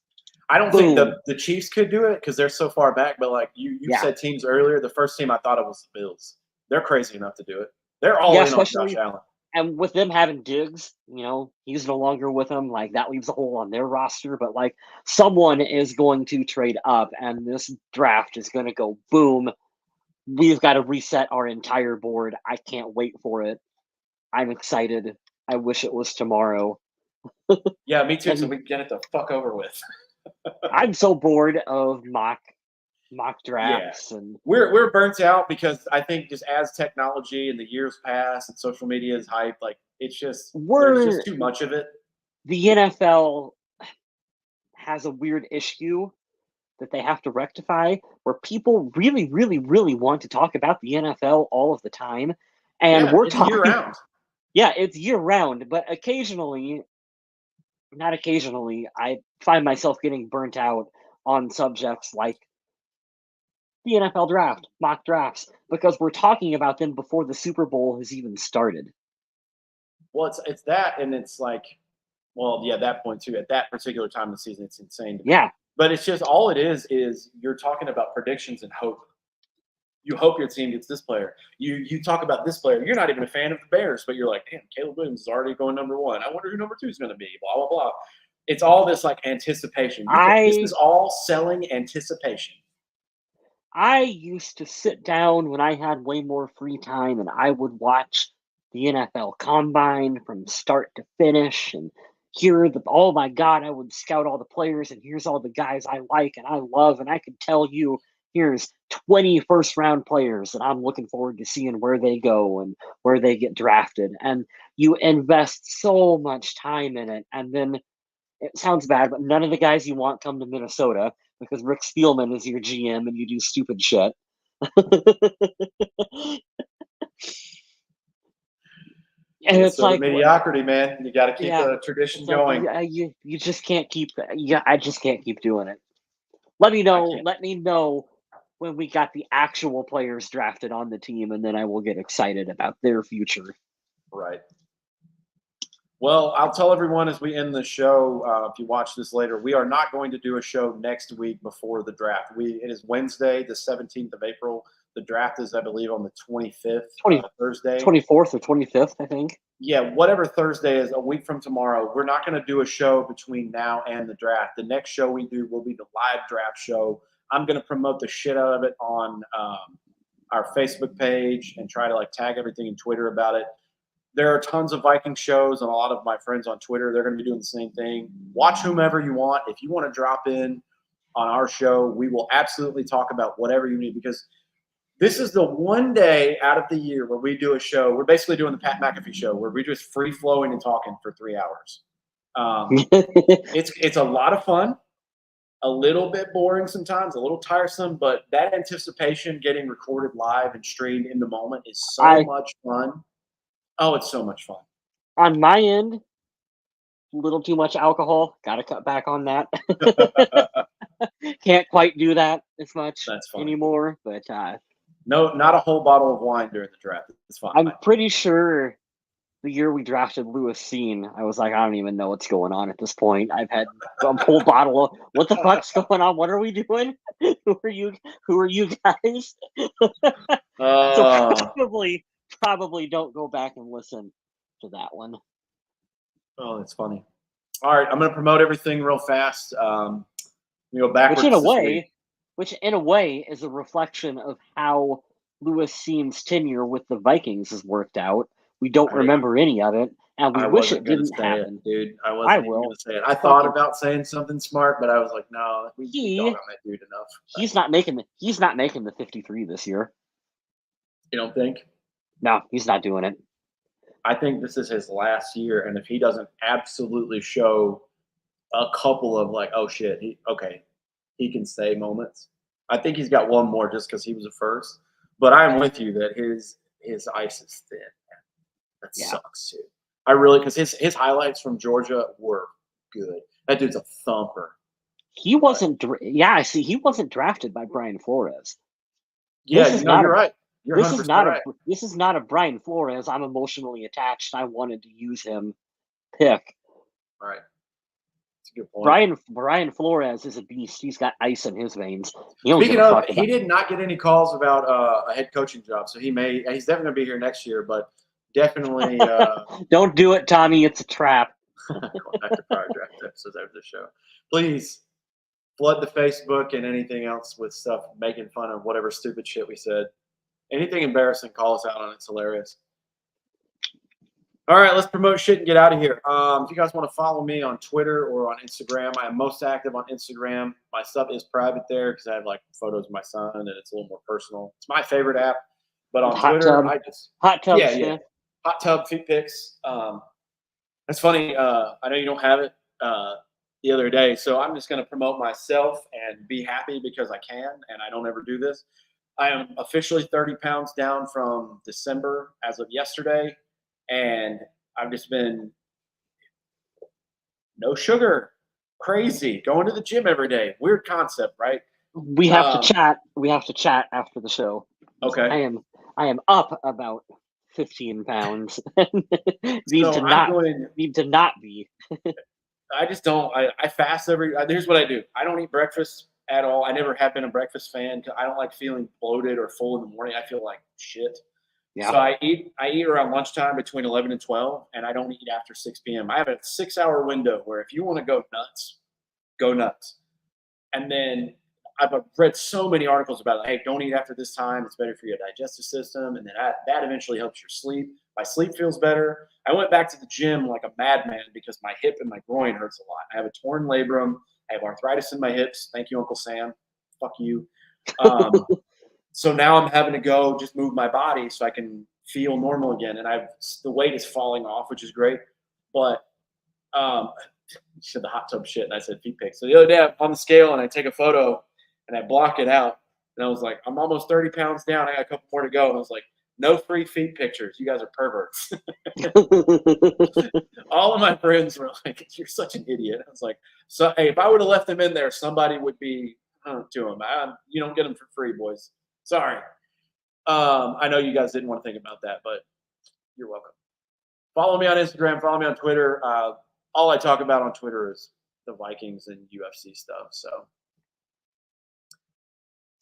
I don't think the Chiefs could do it because they're so far back. But like you said teams earlier, the first team I thought it was the Bills. They're crazy enough to do it. They're all in on Josh Allen. And with them having Diggs, you know, he's no longer with them. Like that leaves a hole on their roster. But like someone is going to trade up, and this draft is going to go boom. We've got to reset our entire board. I can't wait for it. I'm excited. I wish it was tomorrow. Yeah, me too. So we get it the fuck over with. I'm so bored of mock drafts, and we're burnt out because I think just as technology and the years pass and social media is hyped, like it's just there's just too much of it. The NFL has a weird issue that they have to rectify where people really, really, really want to talk about the NFL all of the time. And we're talking year round. Yeah, it's year round, but not occasionally, I find myself getting burnt out on subjects like the NFL draft, mock drafts, because we're talking about them before the Super Bowl has even started. Well, it's that, and it's like, well, yeah, that point too. At that particular time of the season, it's insane to me. Yeah. But it's just all it is you're talking about predictions and hope. You hope your team gets this player. You talk about this player. You're not even a fan of the Bears, but you're like, damn, Caleb Williams is already going number 1. I wonder who number 2 is going to be. Blah, blah, blah. It's all this like anticipation. This is all selling anticipation. I used to sit down when I had way more free time and I would watch the NFL Combine from start to finish and hear oh my God, I would scout all the players and here's all the guys I like and I love. And I could tell you, here's 20 first-round players that I'm looking forward to seeing where they go and where they get drafted. And you invest so much time in it. And then it sounds bad, but none of the guys you want come to Minnesota because Rick Spielman is your GM and you do stupid shit. And it's like mediocrity, man. You got to keep the tradition going. You just can't keep. I just can't keep doing it. Let me know when we got the actual players drafted on the team, and then I will get excited about their future. Right. Well, I'll tell everyone as we end the show, if you watch this later, we are not going to do a show next week before the draft. It is Wednesday, the 17th of April. The draft is, I believe, on the 25th, Thursday. 24th or 25th, I think. Yeah, whatever Thursday is, a week from tomorrow. We're not going to do a show between now and the draft. The next show we do will be the live draft show. I'm going to promote the shit out of it on our Facebook page and try to like tag everything in Twitter about it. There are tons of Viking shows and a lot of my friends on Twitter. They're going to be doing the same thing. Watch whomever you want. If you want to drop in on our show, we will absolutely talk about whatever you need because this is the one day out of the year where we do a show. We're basically doing the Pat McAfee show where we're just free flowing and talking for 3 hours. It's a lot of fun, a little bit boring sometimes, a little tiresome, but that anticipation getting recorded live and streamed in the moment is so much fun. Oh, it's so much fun. On my end, a little too much alcohol. Got to cut back on that. Can't quite do that as much That's funny. anymore, but No, not a whole bottle of wine during the draft. It's fine. I'm pretty sure the year we drafted Lewis Seen, I was like, I don't even know what's going on at this point. I've had a whole bottle of what the fuck's going on? What are we doing? Who are you? Who are you guys? So probably don't go back and listen to that one. Oh, that's funny. All right, I'm going to promote everything real fast. We go backwards. Which in a way is a reflection of how Lewis Seen's tenure with the Vikings has worked out. We don't remember any of it, and we wish it didn't happen. Dude, I wasn't going to say it. I thought about saying something smart, but I was like, no, we dog on that dude enough. He's not making the 53 this year. You don't think? No, he's not doing it. I think this is his last year, and if he doesn't absolutely show a couple of like, oh shit, he can stay moments. I think he's got one more just because he was a first. But I'm with you that his ice is thin. That sucks too. I really, because his highlights from Georgia were good. That dude's a thumper. He wasn't. I see. He wasn't drafted by Brian Flores. Yeah, you're right. This is not a Brian Flores. I'm emotionally attached. I wanted to use him. Pick. All right. That's a good point. Brian Flores is a beast. He's got ice in his veins. Speaking of, he did not get any calls about a head coaching job, so he's definitely going to be here next year. But definitely don't do it, Tommy. It's a trap. Going back to prior draft episodes after the show. Please flood the Facebook and anything else with stuff making fun of whatever stupid shit we said. Anything embarrassing, call us out on it. It's hilarious. All right, let's promote shit and get out of here. If you guys want to follow me on Twitter or on Instagram, I am most active on Instagram. My stuff is private there because I have like photos of my son and it's a little more personal. It's my favorite app. But on Twitter, I just hot tub, hot tub feet pics. That's funny. I know you don't have it the other day, so I'm just going to promote myself and be happy because I can, and I don't ever do this. I am officially 30 pounds down from December as of yesterday, and I've just been no sugar, crazy, going to the gym every day. Weird concept, right? We have to chat. We have to chat after the show. Okay. I am up about 15 pounds. need to not be. I just don't. I fast here's what I do. I don't eat breakfast at all. I never have been a breakfast fan because I don't like feeling bloated or full in the morning. I feel like shit. Yeah. So I eat around lunchtime between 11 and 12, and I don't eat after 6 p.m. I have a 6-hour window where if you want to go nuts, go nuts. And then I've read so many articles about it. Hey, don't eat after this time. It's better for your digestive system. And then that eventually helps your sleep. My sleep feels better. I went back to the gym like a madman because my hip and my groin hurts a lot. I have a torn labrum. I have arthritis in my hips. Thank you, Uncle Sam. Fuck you. So now I'm having to go just move my body so I can feel normal again. And the weight is falling off, which is great. But you said the hot tub shit, and I said feet pics. So the other day I'm on the scale and I take a photo and I block it out. And I was like, I'm almost 30 pounds down. I got a couple more to go. And I was like, no free feet pictures. You guys are perverts. All of my friends were like, you're such an idiot. I was like, so hey, if I would have left them in there, somebody would be to them. You don't get them for free, boys. Sorry. I know you guys didn't want to think about that, but you're welcome. Follow me on Instagram. Follow me on Twitter. All I talk about on Twitter is the Vikings and UFC stuff. So,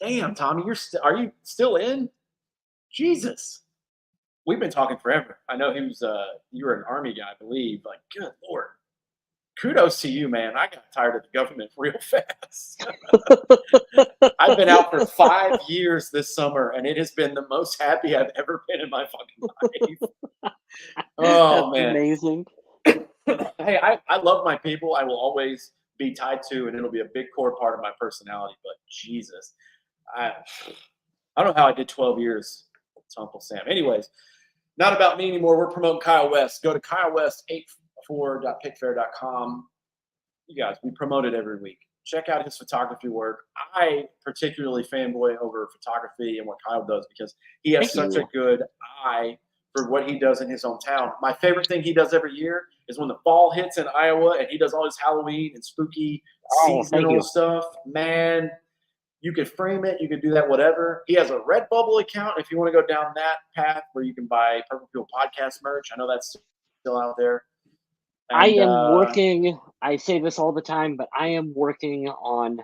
damn, Tommy, are you still in? Jesus, we've been talking forever. I know you were an Army guy, I believe. Like, good Lord. Kudos to you, man. I got tired of the government real fast. I've been out for 5 years this summer, and it has been the most happy I've ever been in my fucking life. Oh, that's man. Amazing. Hey, I love my people. I will always be tied to, and it'll be a big core part of my personality. But Jesus, I don't know how I did 12 years with Uncle Sam. Anyways, not about me anymore. We're promoting Kyle West. Go to kylewest84.pickfair.com. You guys, we promote it every week. Check out his photography work. I particularly fanboy over photography and what Kyle does because he has such a good eye for what he does in his hometown. My favorite thing he does every year is when the fall hits in Iowa and he does all his Halloween and spooky Oh, thank seasonal you. stuff. Man, you could frame it, you could do that, whatever. He has a Redbubble account if you want to go down that path where you can buy Purple Fuel podcast merch. I know that's still out there. I And am working. I say this all the time, but I am working on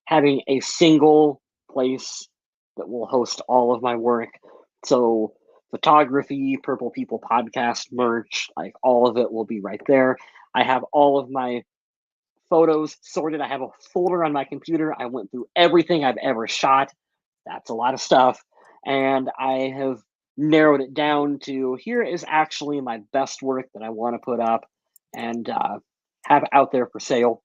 having a single place that will host all of my work. So photography, Purple People podcast merch, like all of it will be right there. I have all of my photos sorted. I have a folder on my computer. I went through everything I've ever shot. That's a lot of stuff. And I have narrowed it down to here is actually my best work that I want to put up and have out there for sale.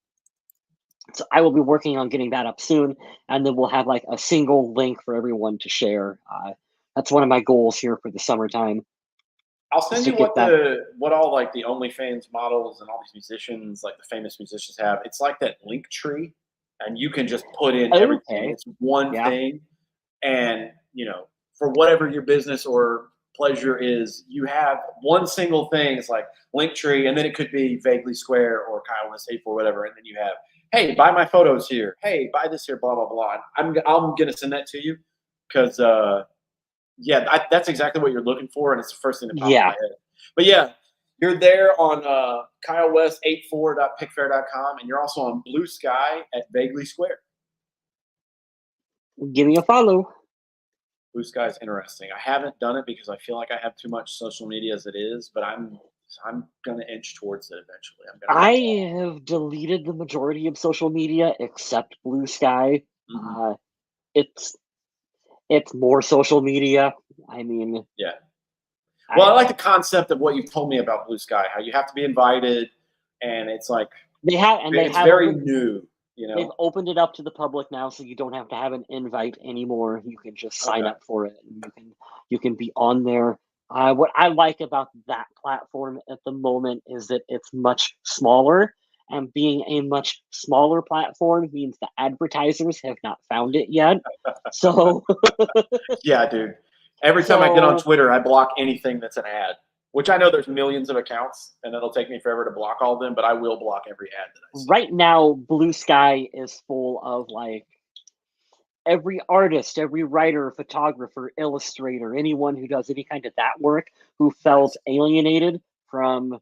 So I will be working on getting that up soon, and then we'll have like a single link for everyone to share. That's one of my goals here for the summertime. I'll send to you get that. what all like the OnlyFans models and all these musicians, like the famous musicians have. It's like that link tree, and you can just put in everything. Okay. It's one Yeah. thing, and you know, for whatever your business or pleasure is, you have one single thing. It's like Linktree, and then it could be Vaguely Square or Kyle West 84, whatever, and then you have, hey, buy my photos here. Hey, buy this here. Blah blah blah. I'm gonna send that to you because. Yeah, that's exactly what you're looking for, and it's the first thing that popped in my head. But yeah, you're there on KyleWest84.pickfair.com, and you're also on Blue Sky at Vaguely Square. Give me a follow. Blue Sky is interesting. I haven't done it because I feel like I have too much social media as it is, but I'm gonna inch towards it eventually. I have deleted the majority of social media except Blue Sky. Mm-hmm. It's more social media. I mean, yeah. Well, I like the concept of what you've told me about Blue Sky. How you have to be invited, and it's like it's very new. You know, they've opened it up to the public now, so you don't have to have an invite anymore. You can just sign up for it, and you can be on there. What I like about that platform at the moment is that it's much smaller, and being a much smaller platform means the advertisers have not found it yet. So yeah, dude. Every time I get on Twitter, I block anything that's an ad, which I know there's millions of accounts, and it'll take me forever to block all of them, but I will block every ad that I see. Right now, Blue Sky is full of like every artist, every writer, photographer, illustrator, anyone who does any kind of that work who felt alienated from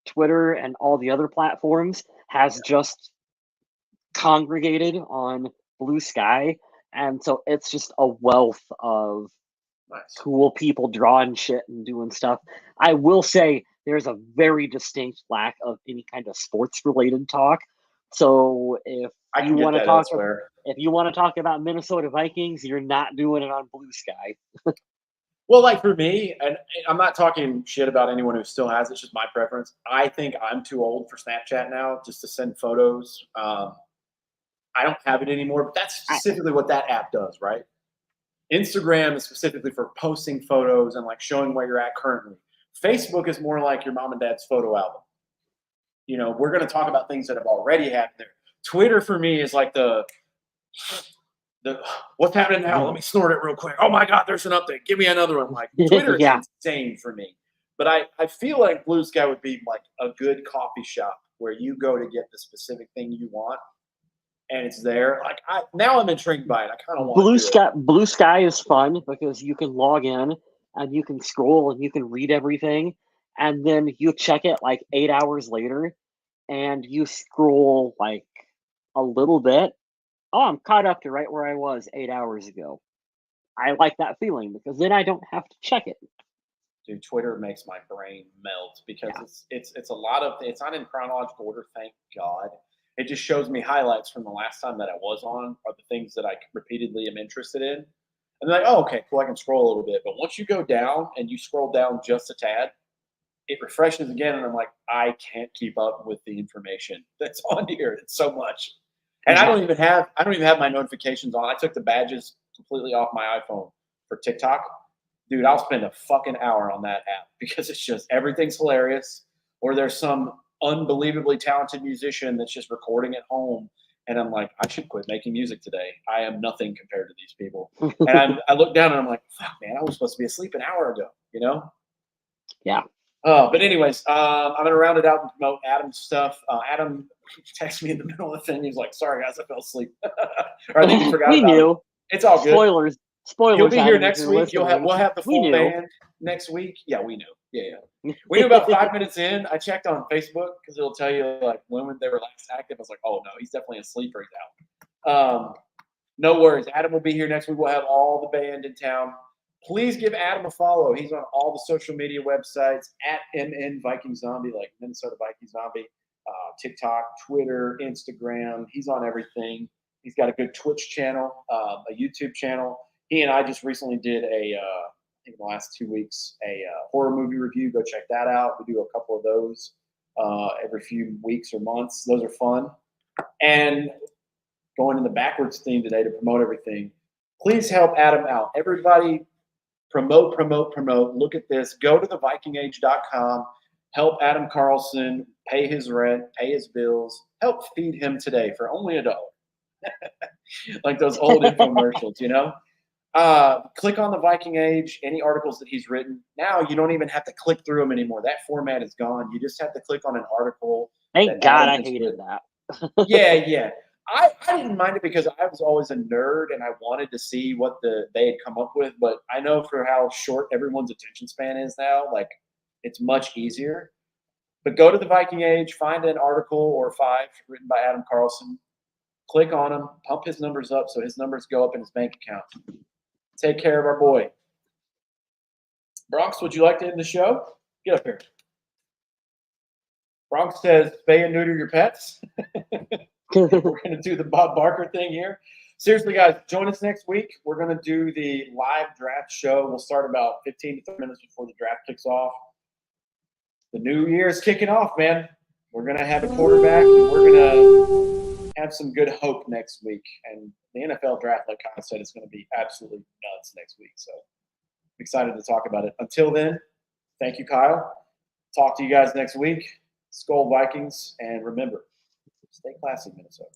Twitter and all the other platforms has just congregated on Blue Sky. And so it's just a wealth of cool people drawing shit and doing stuff. I will say there's a very distinct lack of any kind of sports related talk. So if you want to talk about Minnesota Vikings, you're not doing it on Blue Sky. Well, like for me, and I'm not talking shit about anyone who still has it, it's just my preference. I think I'm too old for Snapchat now just to send photos. I don't have it anymore, but that's specifically what that app does, right? Instagram is specifically for posting photos and like showing where you're at currently. Facebook is more like your mom and dad's photo album. You know, we're going to talk about things that have already happened there. Twitter for me is like the what's happening now? Let me snort it real quick. Oh my God, there's an update. Give me another one. Like Twitter is insane for me. But I feel like Blue Sky would be like a good coffee shop where you go to get the specific thing you want. And it's there. Like now I'm intrigued by it. I kind of want Blue Sky. Blue Sky is fun because you can log in and you can scroll and you can read everything, and then you check it like 8 hours later, and you scroll like a little bit. Oh, I'm caught up to right where I was 8 hours ago. I like that feeling because then I don't have to check it. Dude, Twitter makes my brain melt because it's a lot of it's not in chronological order. Thank God. It just shows me highlights from the last time that I was on or the things that I repeatedly am interested in. And they're like, oh, okay, cool, I can scroll a little bit. But once you go down and you scroll down just a tad, it refreshes again. And I'm like, I can't keep up with the information that's on here. It's so much. And I don't even have my notifications on. I took the badges completely off my iPhone for TikTok. Dude, I'll spend a fucking hour on that app because it's just everything's hilarious. Or there's some unbelievably talented musician that's just recording at home And I'm like, I should quit making music today. I am nothing compared to these people. And I look down and I'm like, fuck, man, I was supposed to be asleep an hour ago, you know? Yeah. But anyways, I'm gonna round it out and promote Adam's stuff. Adam texted me in the middle of the thing. He's like, "Sorry guys, I fell asleep," or I think he forgot We about it. knew. It's all good. Spoilers. You'll Spoilers, be here Adam, if next you're week. listening. We'll have the We full knew. band next week. Yeah, we knew. Yeah. We knew about 5 minutes in. I checked on Facebook because it'll tell you like when they were last active. I was like, oh no, he's definitely asleep or he's out. No worries. Adam will be here next week. We'll have all the band in town. Please give Adam a follow. He's on all the social media websites at MN Viking Zombie, like Minnesota Viking Zombie, TikTok, Twitter, Instagram. He's on everything. He's got a good Twitch channel, a YouTube channel. He and I just recently did I think in the last 2 weeks, a horror movie review. Go check that out. We do a couple of those every few weeks or months. Those are fun. And going in the backwards theme today to promote everything, please help Adam out. Everybody promote. Look at this. Go to thevikingage.com. Help Adam Carlson pay his rent, pay his bills. Help feed him today for only $1. Like those old infomercials, you know? Click on the Viking Age, any articles that he's written. Now you don't even have to click through them anymore. That format is gone. You just have to click on an article. Thank God I hated that. Yeah. I didn't mind it because I was always a nerd and I wanted to see what they had come up with. But I know for how short everyone's attention span is now, like it's much easier. But go to the Viking Age, find an article or 5 written by Adam Carlson, click on him, pump his numbers up so his numbers go up in his bank account. Take care of our boy. Bronx, would you like to end the show? Get up here. Bronx says, spay and neuter your pets. We're going to do the Bob Barker thing here. Seriously, guys, join us next week. We're going to do the live draft show. We'll start about 15 to 30 minutes before the draft kicks off. The new year is kicking off, man. We're going to have a quarterback, and we're going to have some good hope next week. And the NFL draft, like Kyle said, is going to be absolutely nuts next week. So I'm excited to talk about it. Until then, thank you, Kyle. Talk to you guys next week. Skol Vikings. And remember, stay classy, Minnesota.